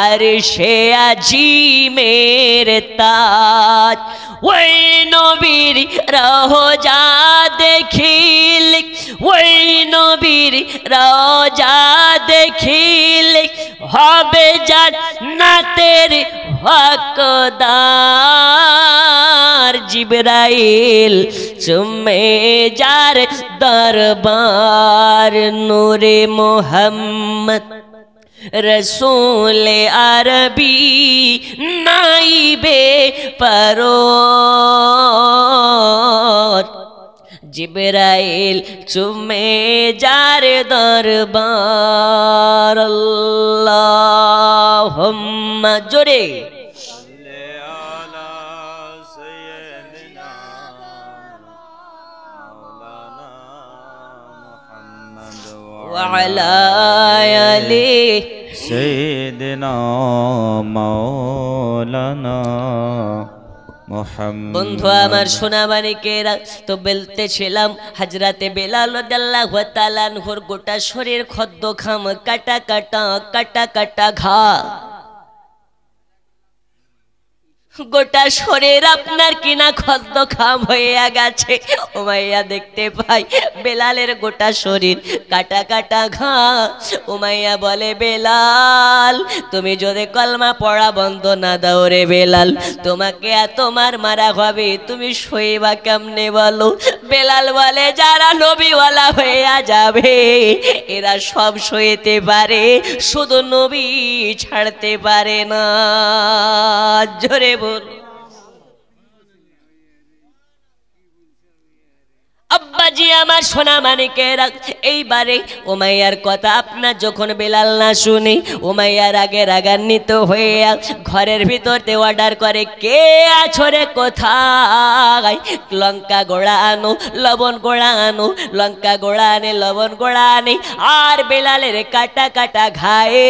আর সে আজিমের তাজ। ওই নবীর রওজা দেখিলে, ওই নবীর রওজা দেখিলে হবে জান্নাতের হকদার। জিবরাইল চুমে যার দরবার নূরে মোহাম্মদ রসূল আরবি নাইবে পরওয়ার। জিবরাইল চুমে যার দরবার। আল্লাহুম্মা জোরে وعلى آله سيدنا مولانا محمد। বন্ধু আমার সোনা মানিকেরা, তো বলতেছিলাম হযরতে বেলাল রাদিয়াল্লাহু তাআলা আনহুর গোটা শরীর খদ্দ খাম কাটা কাটা কাটা কাটা ঘা। গোটা শরীর আপনার কিনা খদ্দ খাম হয়ে গেছে। উমাইয়া দেখতে পাই বেলালের গোটা শরীর কাটা কাটা ঘা। উমাইয়া বলে, বেলাল তুমি যদি কলমা পড়া বন্ধ না দাও রে বেলাল, তোমাকে এত মারা হবে, তুমি শোইবা কেমনে বলো? বেলাল বলে, যারা নবীওয়ালা হয়ে যাবে এরা সব সইতে পারে, শুধু নবী ছাড়তে পারে না। জোরে বল। আব্বাজি আমার সোনা মানিকেরা, এইবারে উমাইয়ার কথা আপনার যখন বেলাল না শুনে উমাইয়ার আগে রাগান্বিত হয়ে ঘরের ভিতরতে অর্ডার করে, কে আছো রে কোথায়? লঙ্কা গোড়া আনো, লবণ গোড়া আনো। লঙ্কা গোড়া আনে, লবণ গোড়া আনে, আর বেলালের কাটা কাটা ঘায়ে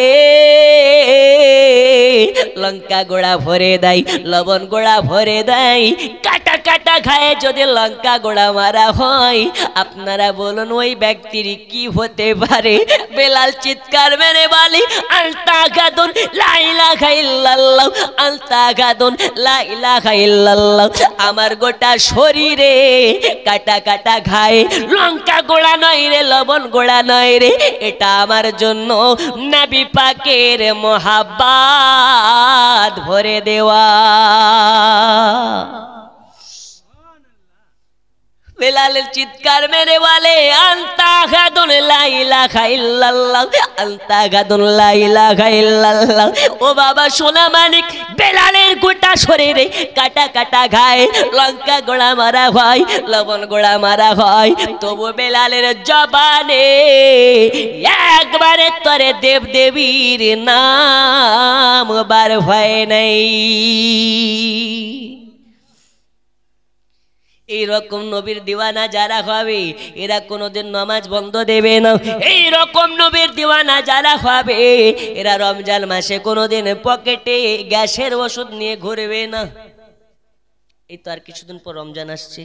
লঙ্কা গোড়া ভরে দেয়, লবণ গোড়া ভরে দেয়। কাটা কাটা ঘায়ে যদি লঙ্কা গোড়া মারা হয়, আপনারা বলুন ওই ব্যক্তির কি হতে পারে? বেলাল চিৎকার মেরে বলে, আলতাগাদুন লা ইলাহা ইল্লাল্লাহ, আলতাগাদুন লা ইলাহা ইল্লাল্লাহ। আমার গোটা শরীরে কাটা কাটা ঘায়ে লঙ্কা গোড়া নয় রে, লবণ গোড়া নয় রে, এটা আমার জন্য নবী পাকের মোহাব্বত ভরে দেওয়া। বেলালের চিৎকার মেরে বলে, আলতাগাদুন লা ইলাহা ইল্লাল্লাহ, আলতাগাদুন লা ইলাহা ইল্লাল্লাহ। ও বাবা সোনা মানিক, বেলালের গোটা শরীরে কাটা কাটা ঘায়ে লঙ্কা গোড়া মারা হয়, লবণ গোড়া মারা হয়, তবু বেলালের জবানে একবারে তরে দেব দেবীর নাম বার হয় নাই। এইরকম নবীর দিওয়ানা যারা হবে এরা কোনোদিন নামাজ বন্ধ দেবে না। এইরকম নবীর দিওয়ানা যারা হবে এরা রমজান মাসে কোনোদিন পকেটে গ্যাসের ওষুধ নিয়ে ঘুরবে না। এই তো আর কিছুদিন পর রমজান আসছে।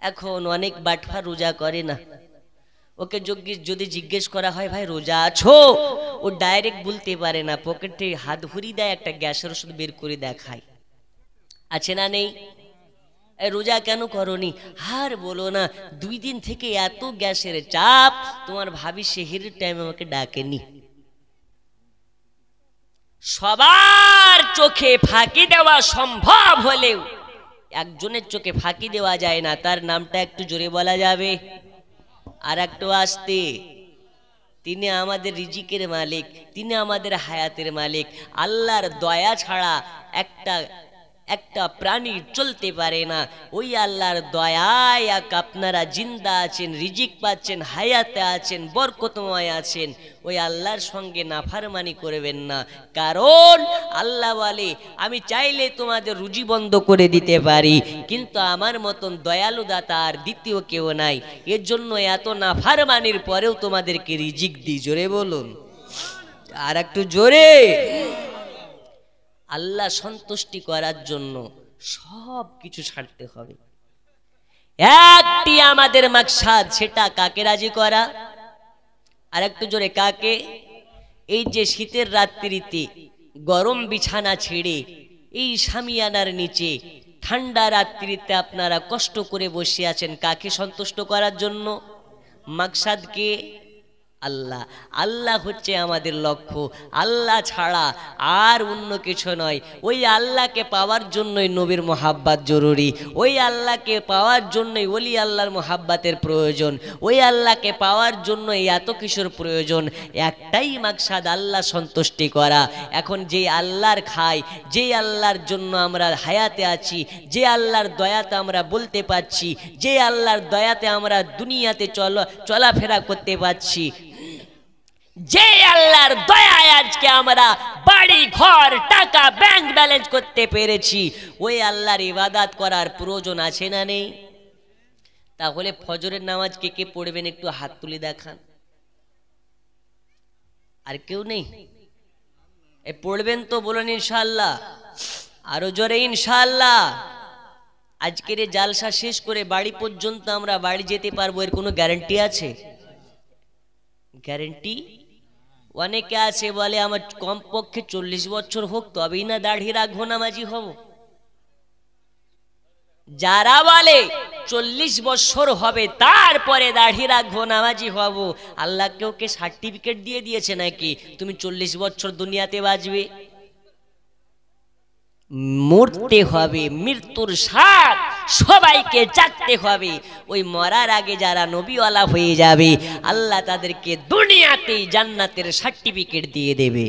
এখন অনেক বাটফা রোজা করে না, ওকে যদি জিজ্ঞেস করা হয় ভাই রোজা আছো, ও ডাইরেক্ট বলতে পারে না, পকেটে হাত ভরি দেয়, একটা গ্যাসের ওষুধ বের করে দেখায়। আছে না নেই? রোজা কেন করনি? আর বলো না, 2 দিন থেকে এত গ্যাসের চাপ, তোমার ভাবি সেহেরির টাইম আমাকে ডাকেনি। সবার চোখে ফাঁকি দেওয়া সম্ভব হলেও একজনের চোখে ফাঁকি দেওয়া যায় না, তার নামটা একটু জোরে বলা যাবে আর একটু আসতে। তিনি আমাদের রিজিকের মালিক, তিনি আমাদের হায়াতের মালিক। আল্লাহর দয়া ছাড়া একটা প্রাণী চলতে পারে না। ওই আল্লাহর দয়ায় আপনারা জিন্দা আছেন, রিজিক পাচ্ছেন, হায়াতে আছেন, বরকতময় আছেন। ওই আল্লাহর সঙ্গে নাফরমানি করবেন না, কারণ আল্লাহ বলে আমি চাইলে তোমাদের রুজি বন্ধ করে দিতে পারি, কিন্তু আমার মতন দয়ালু দাতা আর দ্বিতীয় কেউ নাই। এর জন্য এত নাফরমানির পরেও তোমাদেরকে রিজিক দিই। জোরে বলুন আর একটু জোরে। আল্লাহ সন্তুষ্টি করার জন্য সব কিছু ছাড়তে হবে। একটি আমাদের মাকসাদ, সেটা কাকে রাজি করা। আর একটু জোরে, কাকে? এই যে শীতের রাত্রিতে গরম বিছানা ছেড়ে এই শামিয়ানার নিচে ঠান্ডা রাত্রিতে আপনারা কষ্ট করে বসে আছেন, কাকে সন্তুষ্ট করার জন্য? মাকসাদকে আল্লাহ। আল্লাহ হচ্ছে আমাদের লক্ষ্য, আল্লাহ ছাড়া আর অন্য কিছু নয়। ওই আল্লাহকে পাওয়ার জন্যই নবীর মোহাব্বত জরুরি, ওই আল্লাহকে পাওয়ার জন্যই ওলি আল্লাহর মোহাব্বতের প্রয়োজন, ওই আল্লাহকে পাওয়ার জন্যই এত কিছুর প্রয়োজন। একটাই মাকসাদ, আল্লাহ সন্তুষ্টি করা। এখন যে আল্লাহর খাই, যে আল্লাহর জন্য আমরা হায়াতে আছি, যে আল্লাহর দয়াতে আমরা বলতে পারছি, যে আল্লাহর দয়াতে আমরা দুনিয়াতে চলাফেরা করতে পারছি, যে আল্লাহর দয়ায় আজকে আমরা বাড়ি ঘর টাকা ব্যাংক ব্যালেন্স করতে পেরেছি, ওই আল্লাহর ইবাদত করার প্রয়োজন আছে না নেই? তাহলে ফজরের নামাজ কে কে পড়বেন একটু হাত তুলে দেখান। আর কেউ নেই? পড়বেন তো বলুন ইনশাআল্লাহ, আরো জোরে ইনশাআল্লাহ। আজকের এই জালসা শেষ করে বাড়ি পর্যন্ত আমরা বাড়ি যেতে পারবো, এর কোনো গ্যারান্টি আছে? গ্যারান্টি? অনেকে আছে বলে আমার কমপক্ষে 40 বছর হোক তবেই না দাড়ি রাখবো, নামাজি হব। যারা বলে 40 বছর হবে তারপরে দাড়ি রাখবো, নামাজি হব, আল্লাহ কেউ কে সার্টিফিকেট দিয়ে দিয়েছে নাকি তুমি 40 বছর দুনিয়াতে বাঁচবে? মরতে হবে, মৃত্যুর স্বাদ সবাইকে চাকতে হবে। ওই মরার আগে যারা নবীওয়ালা হয়ে যাবে, আল্লাহ তাদেরকে দুনিয়াতেই জান্নাতের সার্টিফিকেট দিয়ে দেবে।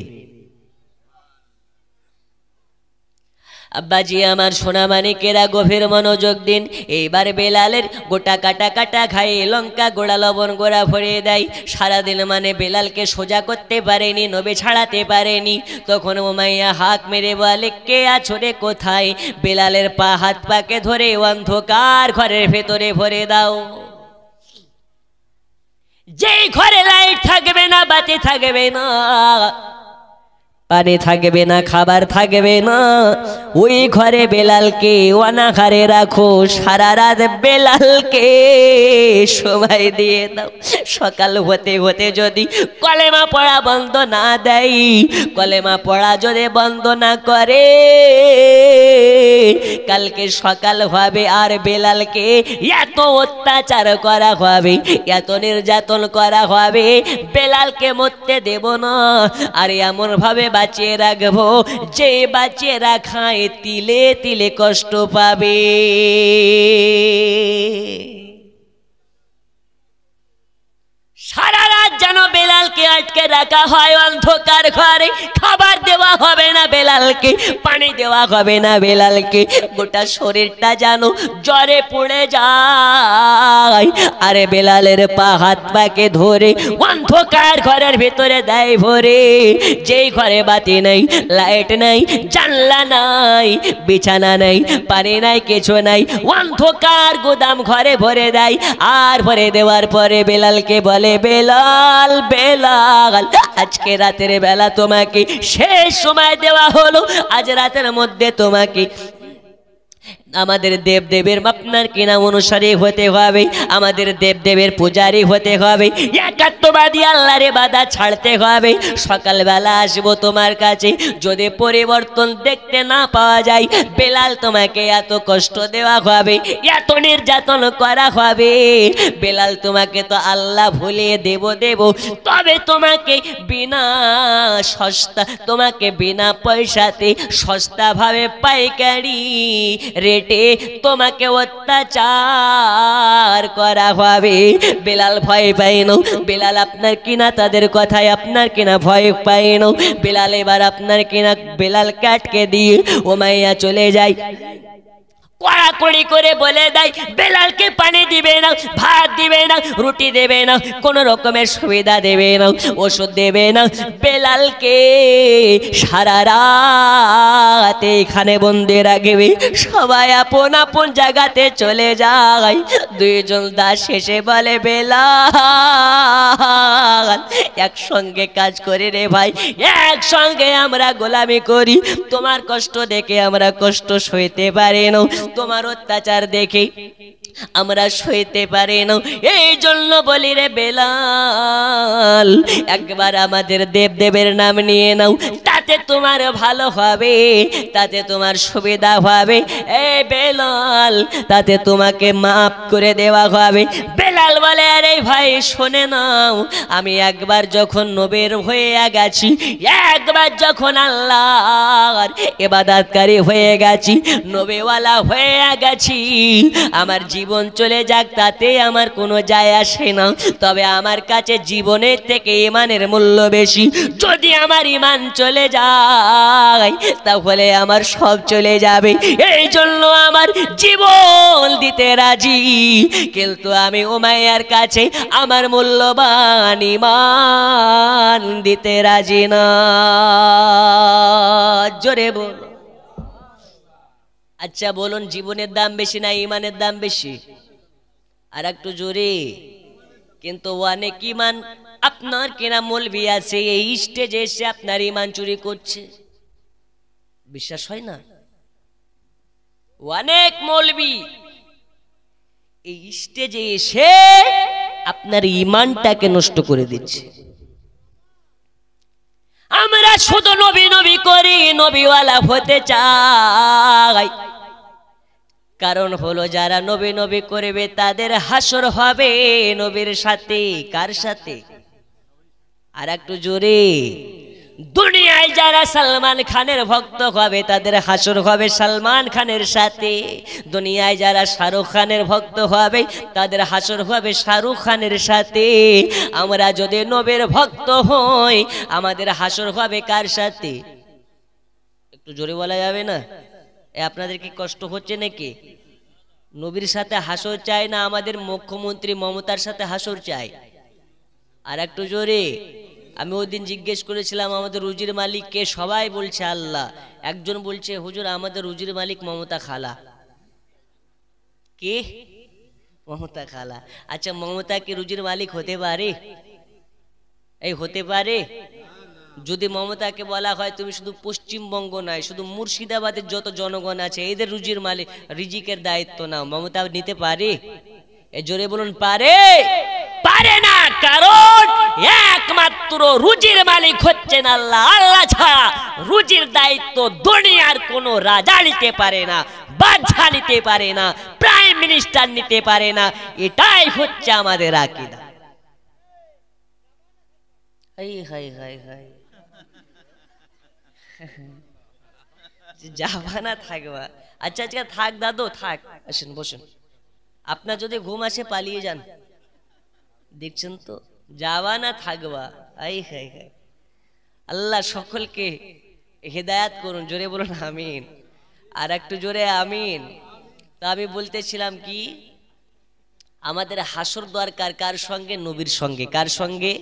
আব্বাজি আমার সোনা মানিকেরা গভীর মনোযোগ দিন। এইবার বেলালের গোটা কাটা কাটা খায়, লঙ্কা গোড়া লবণ গোড়া ভরে দেয়। সারাদিন মানে বেলালকে সোজা করতে পারেনি, নবী ছাড়াতে পারেনি। তখন উমাইয়া হাঁক মেরে বলে কে আছো রে কোথায়? বেলালের পা হাত পাকে ধরে অন্ধকার ঘরের ভেতরে ভরে দাও। যেই ঘরে লাইট থাকবে না, বাতি থাকবে না, পানি থাকবে না, খাবার থাকবে না, ওই ঘরে বেলালকে অনাহারে রাখো। সারা রাত বেলালকে সময় দিয়ে দাও। সকাল হতে হতে যদি কলেমা পড়া বন্ধ না দেয়, কলেমা পড়া যদি বন্ধ না করে, কালকে সকাল হবে আর বেলালকে এত অত্যাচার করা হবে, এত নির্যাতন করা হবে, বেলালকে মরতে দেব না। আর এমন ভাবে বাঁচিয়ে রাখবো যে বাঁচিয়ে রাখায় তিলে তিলে কষ্ট পাবে। সারা রাত যেন বেলালকে আটকে রাখা হয় অন্ধকার ঘরে, খাবার দেওয়া হবে না বেলালকে, পানি দেওয়া হবে না বেলালকে, গোটা শরীরটা যেন জ্বরে পড়ে যায়। আরে বেলালের পা হাত পাকে ধরে অন্ধকার ঘরের ভিতরে দেয় ভরে, যেই ঘরে বাতি নাই, লাইট নাই, জানলা নাই, বিছানা নাই, পানি নাই, কিছু নাই, অন্ধকার গোদাম ঘরে ভরে দেয়। আর ভরে দেওয়ার পরে বেলালকে বলে, বেলাল বেলাল, আজকে রাতের বেলা তোমাকে শেষ সময় দেওয়া হলো, আজ রাতের মধ্যে তোমাকে আমাদের দেবদেবের আপনার কিনা অনুসারী হতে হবে, আমাদের দেবদেবের পূজারী হতে হবে, একাত্মবাদী আল্লাহর ইবাদত ছাড়তে হবে। সকালবেলা আসবো তোমার কাছে, যদি পরিবর্তন দেখতে না পাওয়া যায়, বেলাল তোমাকে এত কষ্ট দেওয়া হবে, এত নির্যাতন করা হবে, বেলাল তোমাকে তো আল্লাহ ভুলিয়ে দেব, তবে তোমাকে বিনা সস্তা, তোমাকে বিনা পয়সাতে সস্তাভাবে পাইকারি রেটে তোমাকে অত্যাচার করা হবে। বেলাল ভয় পাইন, বেলাল আপনার কিনা তাদের কথায় আপনার কিনা ভয় পাইন। বেলাল এবার আপনার কিনা বেলাল কাটকে দিয়ে উমাইয়া চলে যায়, কড়াকড়ি করে বলে দেয় বেলালকে পানি দিবে না, ভাত দিবে না, রুটি দেবে না, কোন রকমের সুবিধা দেবে না, ওষুধ দেবে না, বেলালকে সারা রাত এখানে বন্দি রাখবে। সবাই আপন আপন জায়গাতে চলে যায়। দুইজন দাস শেষে বলে, বেলাল একসঙ্গে কাজ করি রে ভাই, একসঙ্গে আমরা গোলামি করি, তোমার কষ্ট দেখে আমরা কষ্ট সইতে পারি না, তোমার অত্যাচার দেখে আমরা সইতে পারি না, এই জন্য বলি রে বেলাল একবার আমাদের দেবদেবের নাম নিয়ে নাও, তাতে তোমার ভালো হবে, তাতে তোমার সুবিধা হবে। এই বেলাল তাতে তোমাকে মাফ করে দেওয়া হবে। বেলাল বলে, আরে ভাই শোনে নাও, আমি একবার যখন নবীর হয়ে গেছি, একবার যখন আল্লাহর ইবাদতকারী হয়ে গেছি, নবীওয়ালা হয়ে গেছি, আমার জীবন চলে যাক তাতে আমার কোনো যায় আসে না, তবে আমার কাছে জীবনের থেকে ঈমানের মূল্য বেশি। যদি আমার ঈমান চলে যায় তাহলে আমার সব চলে যাবে, এই জন্য আমার জীবন দিতে রাজি, কিন্তু আমি উমাইয়ার কাছে আমার মূল্যবান ঈমান দিতে রাজি না। জোরে বল। আচ্ছা বলুন, জীবনের দাম বেশি না ঈমানের দাম বেশি? আর একটু জোরে। কিন্তু অনেক ঈমান আপনার কেনা মৌলবি আছে, এই স্টেজে এসে আপনার ঈমান চুরি করছে, বিশ্বাস হয় না? অনেক মৌলবি এই স্টেজে এসে আপনার ঈমানটাকে নষ্ট করে দিচ্ছে। আমরা শুধু নবী নবী করি, নবীওয়ালা হতে চাই, কারণ হলো যারা নবী নবী করবে তাদের হাসর হবে নবীর সাথে। কার সাথে? আর একটু জোরে। দুনিয়ায় যারা সালমান খানের ভক্ত হবে তাদের হাসর হবে সালমান খানের সাথে, দুনিয়ায় যারা শাহরুখ খানের ভক্ত হবে তাদের হাসর হবে শাহরুখ খানের সাথে। আমরা যদি নবীর ভক্ত হই আমাদের হাসর হবে কার সাথে? একটু জোরে বলা যাবে না? আপনাদের কি কষ্ট হচ্ছে নাকি? নবীর সাথে হাসর চাই না আমাদের মুখ্যমন্ত্রী মমতার সাথে হাসর চাই? আর একটু জোরে। আমি ওই দিন জিজ্ঞেস করেছিলাম আমাদের রুজির মালিক কে, সবাই বলছে আল্লাহ। একজন বলছে হুজুর আমাদের রুজির মালিক মমতা খালা। কে? মমতা খালা। আচ্ছা মমতা কি রুজির মালিক হতে পারে? এই হতে পারে? যদি মমতাকে বলা হয় তুমি শুধু পশ্চিমবঙ্গ নয় শুধু মুর্শিদাবাদের যত জনগণ আছে এদের রুজির মালিক, রিজিকের দায়িত্ব নাও, মমতা নিতে পারে? এ জোরে বলুন, পারে? পারে না, কারণ একমাত্র রুজির মালিক হচ্ছেন আল্লাহ। আল্লাহ ছাড়া রুজির দায়িত্ব দুনিয়ার কোনো রাজা নিতে পারে না, বাদশা নিতে পারে না, প্রাইম মিনিস্টার নিতে পারে না। এটাই হচ্ছে আমাদের আকীদা। হাই হাই হাই হাই, যাবা না থাকবা? আচ্ছা আচ্ছা থাক দাদু থাক, আসেন বসুন। আপনার যদি ঘুম আসে পালিয়ে যান, দেখছেন তো? যাবা না থাকবা? আই হাই হাই, আল্লাহ সকলকে হেদায়াত করুন, জোরে বলুন আমিন, আর একটু জোরে আমিন। তা আমি বলতেছিলাম কি, আমাদের হাসর দরকার কার সঙ্গে? নবীর সঙ্গে। কার সঙ্গে?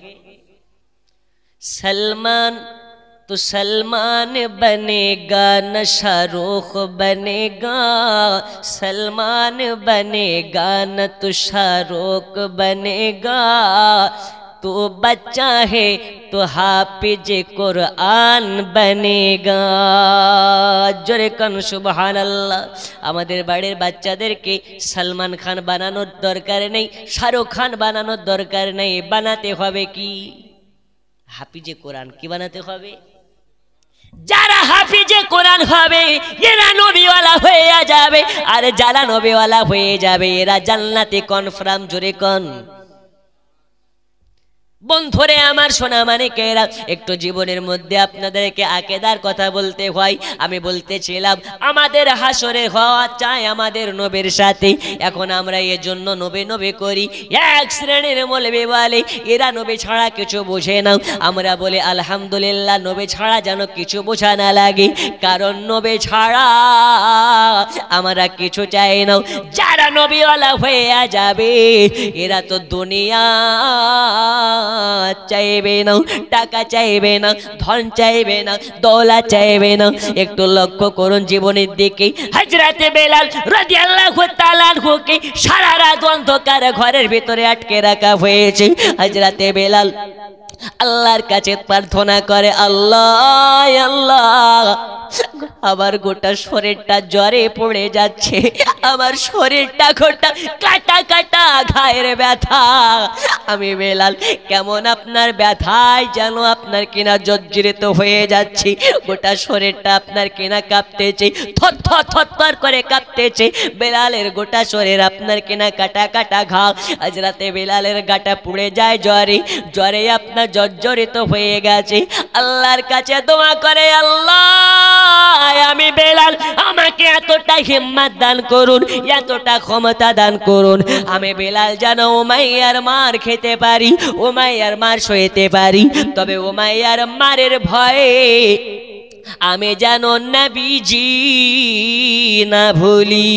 सलमान तो सलमान बनेगा न शाहरुख बनेगा, सलमान बनेगा न तो शाहरुख बनेगा, तो बच्चा है तो हाफिज कुरान बनेगा। জোরে কান সুবহানাল্লাহ। আমাদের বাড়ির বাচ্চাদেরকে সলমান খান বানানোর দরকার নেই, শাহরুখ খান বানানোর দরকার নেই, বানাতে হবে কি? হাফিজে কোরআন। কি বানাতে হবে? যারা হাফিজে কোরআন হবে এরা নবীওয়ালা হয়ে যাবে, আর যারা নবীওয়ালা হয়ে যাবে এরা জান্নাতে কনফার্ম। জোরে কোন বন্ধুরে আমার সোনা মানিকেরা, একটু জীবনের মধ্যে আপনাদেরকে আকীদার কথা বলতে হয়। আমি বলতেছিলাম আমাদের হাসরে হওয়া চাই আমাদের নবীর সাথে। এখন আমরা এর জন্য নবী নবী করি। এক শ্রেণীর মৌলবি বলে এরা নবী ছাড়া কিছু বোঝে না। আমরা বলি আলহামদুলিল্লাহ, নবী ছাড়া যেন কিছু বোঝা না লাগে, কারণ নবী ছাড়া আমরা কিছু চাই না। যারা নবীওয়ালা হয়ে যাবে এরা তো দুনিয়া চাইবে না, টাকা চাইবে না, ধন চাইবে না, দৌলত চাইবে না। একটু লক্ষ্য করুন জীবনের দিকে। হযরতে বেলাল রাদিয়াল্লাহু তাআলা আনহুকে সারা রাত অন্ধকার ঘরের ভিতরে আটকে রাখা হয়েছে। হযরতে বেলাল আল্লাহর কাছে প্রার্থনা করে, আল্লাহ আল্লাহ, আমার গোটা শরীরটা জ্বরে পড়ে যাচ্ছে, আমার শরীরটা গোটা কাটা কাটা ঘায়ের ব্যথা। আমি বেলাল কেমন আপনার ব্যথায় যেন আপনার কিনা জর্জরিত হয়ে যাচ্ছি, গোটা শরীরটা আপনার কিনা কাঁপতেছে, থরথর থরথর করে কাঁপতেছে। বেলালের গোটা শরীর আপনার কিনা কাটা কাটা ঘা। হযরতে বেলালের গাটা পুড়ে যায় জ্বরে, জ্বরে আপনার জর্জরিত হয়ে গেছে। আল্লাহর কাছে দোয়া করে, আল্লাহ আমি বেলাল, আমাকে এতটা হিম্মত দান করুন, এতটা ক্ষমতা দান করুন, আমি বেলাল যেন উমাইয়ার মার খেতে পারি, উমাইয়ার মার সইতে পারি। তবে উমাইয়ার মারের ভয়ে আমি যেন নবীজি না ভুলি।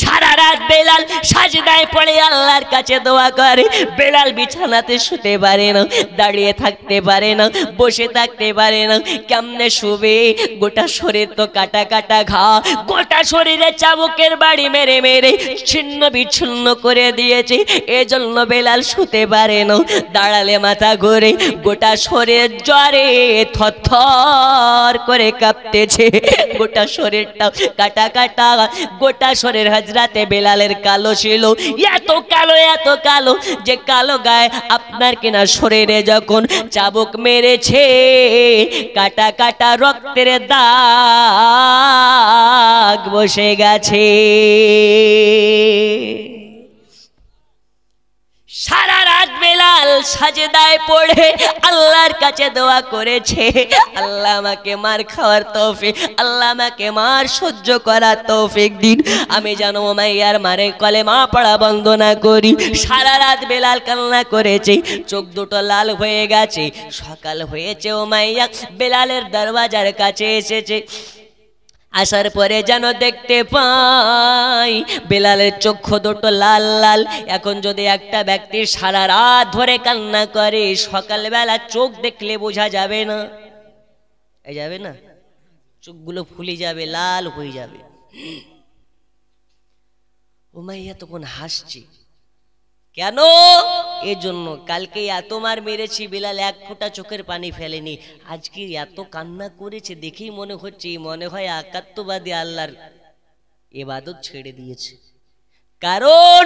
সারা রাত বেলাল সাজদায় পড়ে আল্লাহর কাছে দোয়া করে। বেলাল বিছানাতে শুতে পারে না, দাঁড়িয়ে থাকতে পারে না, বসে থাকতে পারে না। কেমনে শুবে? গোটা শরীর তো কাটা কাটা ঘা, গোটা শরীরে চাবুকের বাড়ি মেরে মেরে ছিন্ন বিচ্ছিন্ন করে দিয়েছে। এজন্য বেলাল শুতে পারে না, দাঁড়ালে মাথা ঘুরে, গোটা শরীর জ্বরে থরথর করে কাঁপতেছে, গোটা শরীরটা কাটা কাটা, গোটা শরীর। হযরতে বেলালের কালো ছিল, এত কালো এত কালো যে কালো গায়ে আপনার কিনা শরীরে যখন চাবুক মেরেছে কাটা কাটা রক্তের দাগ বসে গেছে। সারা রাত বেলাল সাজদায় পড়ে আল্লাহর কাছে দোয়া করেছে, আল্লাহ আমাকে মার খাওয়ার তৌফিক, আল্লাহ আমাকে মার সহ্য করার তৌফিক দিন, আমি যেন উমাইয়ার মারে কলেমা পড়া বন্ধ না করি। সারা রাত বেলাল কান্না করেছে, চোখ দুটো লাল হয়ে গেছে। সকাল হয়েছে, উমাইয়া বেলালের দরওয়াজার কাছে এসেছে। আসার পরে যেন দেখতে পাই বেলালের চক্ষু দুটো লাল লাল। এখন যদি একটা ব্যক্তি সারা রাত ধরে কান্না করে, সকালবেলা চোখ দেখলে বোঝা যাবে না? যাবে না? চোখগুলো ফুলে যাবে, লাল হয়ে যাবে। উমাইয়া তখন হাসছে, কেন? এজন্য কালকে এত মার মেরেছি, বেলাল এক ফোঁটা চোখের পানি ফেলেনি, আজকে এত কান্না করেছে দেখেই মনে হচ্ছে, মনে হয় একাত্মবাদী আল্লাহর ইবাদত ছেড়ে দিয়েছে। কারণ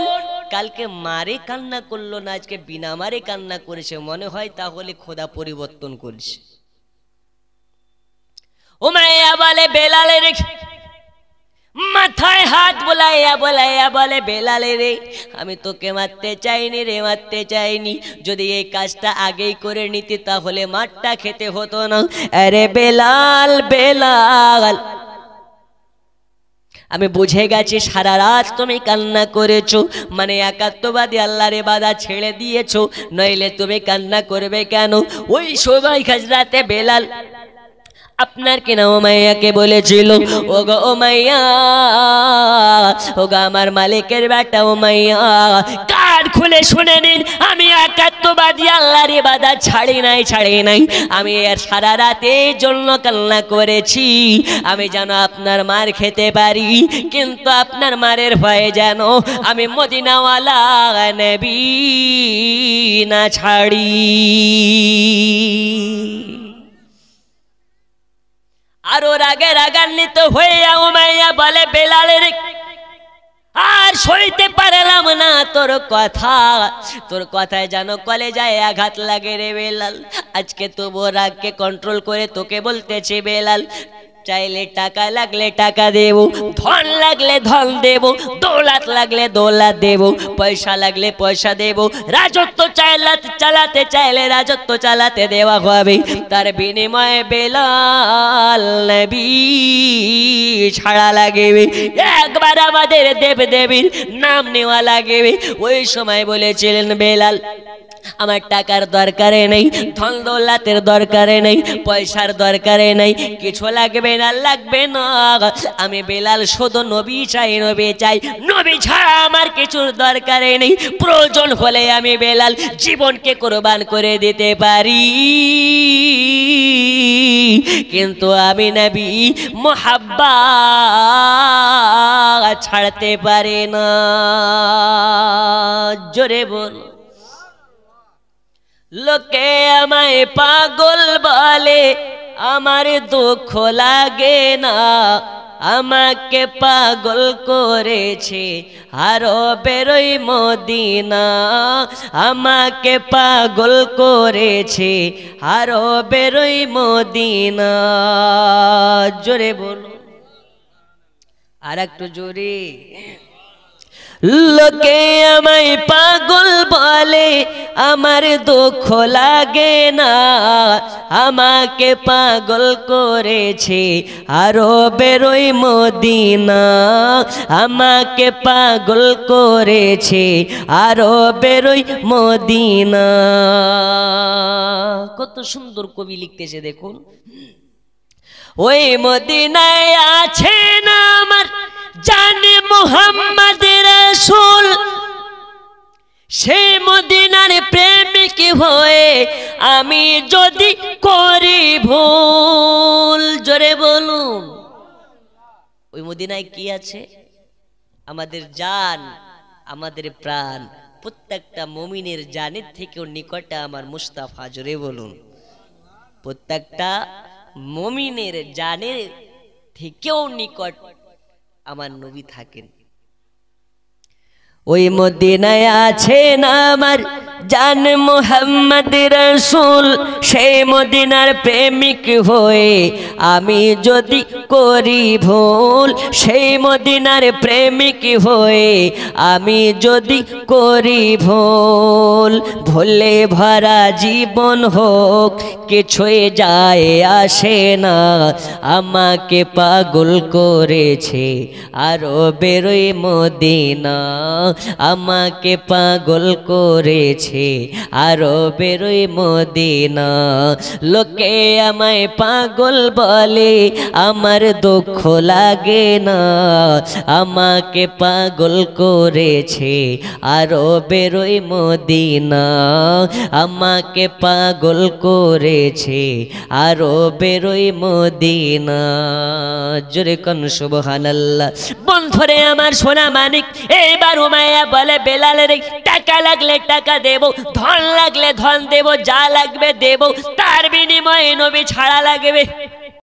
কালকে মারে কান্না করলো না, আজকে বিনা মারে কান্না করেছে, মনে হয় তাহলে খোদা পরিবর্তন করেছে। উমাইয়া বলে বেলালের মাথায় হাত বোলাইয়া বোলাইয়া বলে, বেলালে রে, আমি তোকে মারতে চাইনি রে, মারতে চাইনি। যদি এই কাজটা আগেই করে নিতি তাহলে মারটা খেতে হতো না। আরে বেলাল বেলাল, আমি বুঝে গেছি সারা রাত তুমি কান্না করেছো, মানে একাত্মবাদী আল্লাহর ইবাদত ছেড়ে দিয়েছো, নইলে তুমি কান্না করবে কেন? ওই সময় হযরতে বেলাল আপনার কিনা উমাইয়াকে বলেছিল, ওগো উমাইয়া, ওগো আমার মালিকের বেটা উমাইয়া, কান খুলে শুনে নিন, আমি একাত্মবাদী আল্লাহর ইবাদত ছাড়ি নাই, আমি এর সারা রাতের জন্য কান্না করেছি, আমি যেন আপনার মার খেতে পারি, কিন্তু আপনার মারের ভয়ে যেন আমি মদিনাওয়ালা নবী না ছাড়ি। আরো রাগান্বিত হয়ে উমাইয়া বলে, বেলালের আর সইতে পারলাম না তোর কথায় যেন কলেজায় আঘাত লাগে রে বেলাল। আজকে তবু রাগকে কন্ট্রোল করে তোকে বলতেছি বেলাল, চাইলে টাকা লাগলে টাকা দেব, ধন লাগলে ধন দেব, দৌলত লাগলে দৌলত দেব, পয়সা লাগলে পয়সা দেব, রাজত্ব চালাতে চাইলে রাজত্ব চালাতে দেওয়া হবে, তার বিনিময়ে বেলাল নবী ছাড়া লাগবে, একবার আমাদের দেব দেবীর নাম নেওয়া লাগবে। ওই সময় বলেছিলেন বেলাল, আমার টাকার দরকারে নেই, ধন দৌলতের দরকারে নেই, পয়সার দরকারে নেই, কিছু লাগবে না, আমি বেলাল শুধু নবী চাই, নবী ছাড়া আমার কিছুর দরকারে নেই, প্রয়োজন হলে আমি বেলাল জীবনকে কোরবান করে দিতে পারি, কিন্তু আমি নবী মুহাব্বত ছাড়তে পারি না। জোরে বল। লোকে আমায় পাগল বলে, আমার দুঃখ লাগে না, আমাকে পাগল করেছে আরো বেরোই মদিনা, আমাকে পাগল করেছে আরো বেরোই মদিনা। জোরে বলো, আর একটু জোরে। লোকে আমায় পাগল বলে, আমার দুঃখ লাগে না, আমাকে পাগল করেছে আরো বেরোই মদিনা, আমাকে পাগল করেছে আরো বেরোই মদিনা। কত সুন্দর কবি লিখতেছে দেখুন। ওই মদিনায় আছেন আমার জানে মুহাম্মদ রাসূল, সেই মদিনার প্রেমিক হয়ে আমি যদি করি ভুল, জোরে বলুন। ওই মদিনায় কি আছে? আমাদের জান, আমাদের প্রাণ, প্রত্যেকটা মুমিনের জানের থেকেও নিকটে আমার মুস্তাফা। জোরে বলুন। প্রত্যেকটা মুমিনের জানের থেকেও নিকট আমার নবী থাকেন। ওই মদিনায় আছেন আমার জান মুহাম্মদ রাসূল, সেই মদিনার প্রেমিক হয়ে আমি যদি করি ভুল, সেই মদিনার প্রেমিক হয়ে আমি যদি করি ভুল, ভুলে ভরা জীবন হোক কিছুই যায় আসে না, আমাকে পাগল করেছে আরো বেরোই মদিনা, আমাকে পাগল করেছে আরো বেরোই মদিনা। লোকে আমায় পাগল বলে, আমার দুঃখ লাগে না, আমাকে পাগল করেছে আরো বেরোই মদিনা, আমাকে পাগল করেছে আরো বেরোই মদিনা। জোরে কোন সুবহানাল্লাহ। বন্ধুরে আমার সোনা মানিক, এইবার উমাইয়া বলে বেলালের টাকা লাগলে টাকা দেব, ধন লাগলে ধন দেব, যা লাগবে দেব, তার বিনিময়ে নবী ছাড়া লাগবে।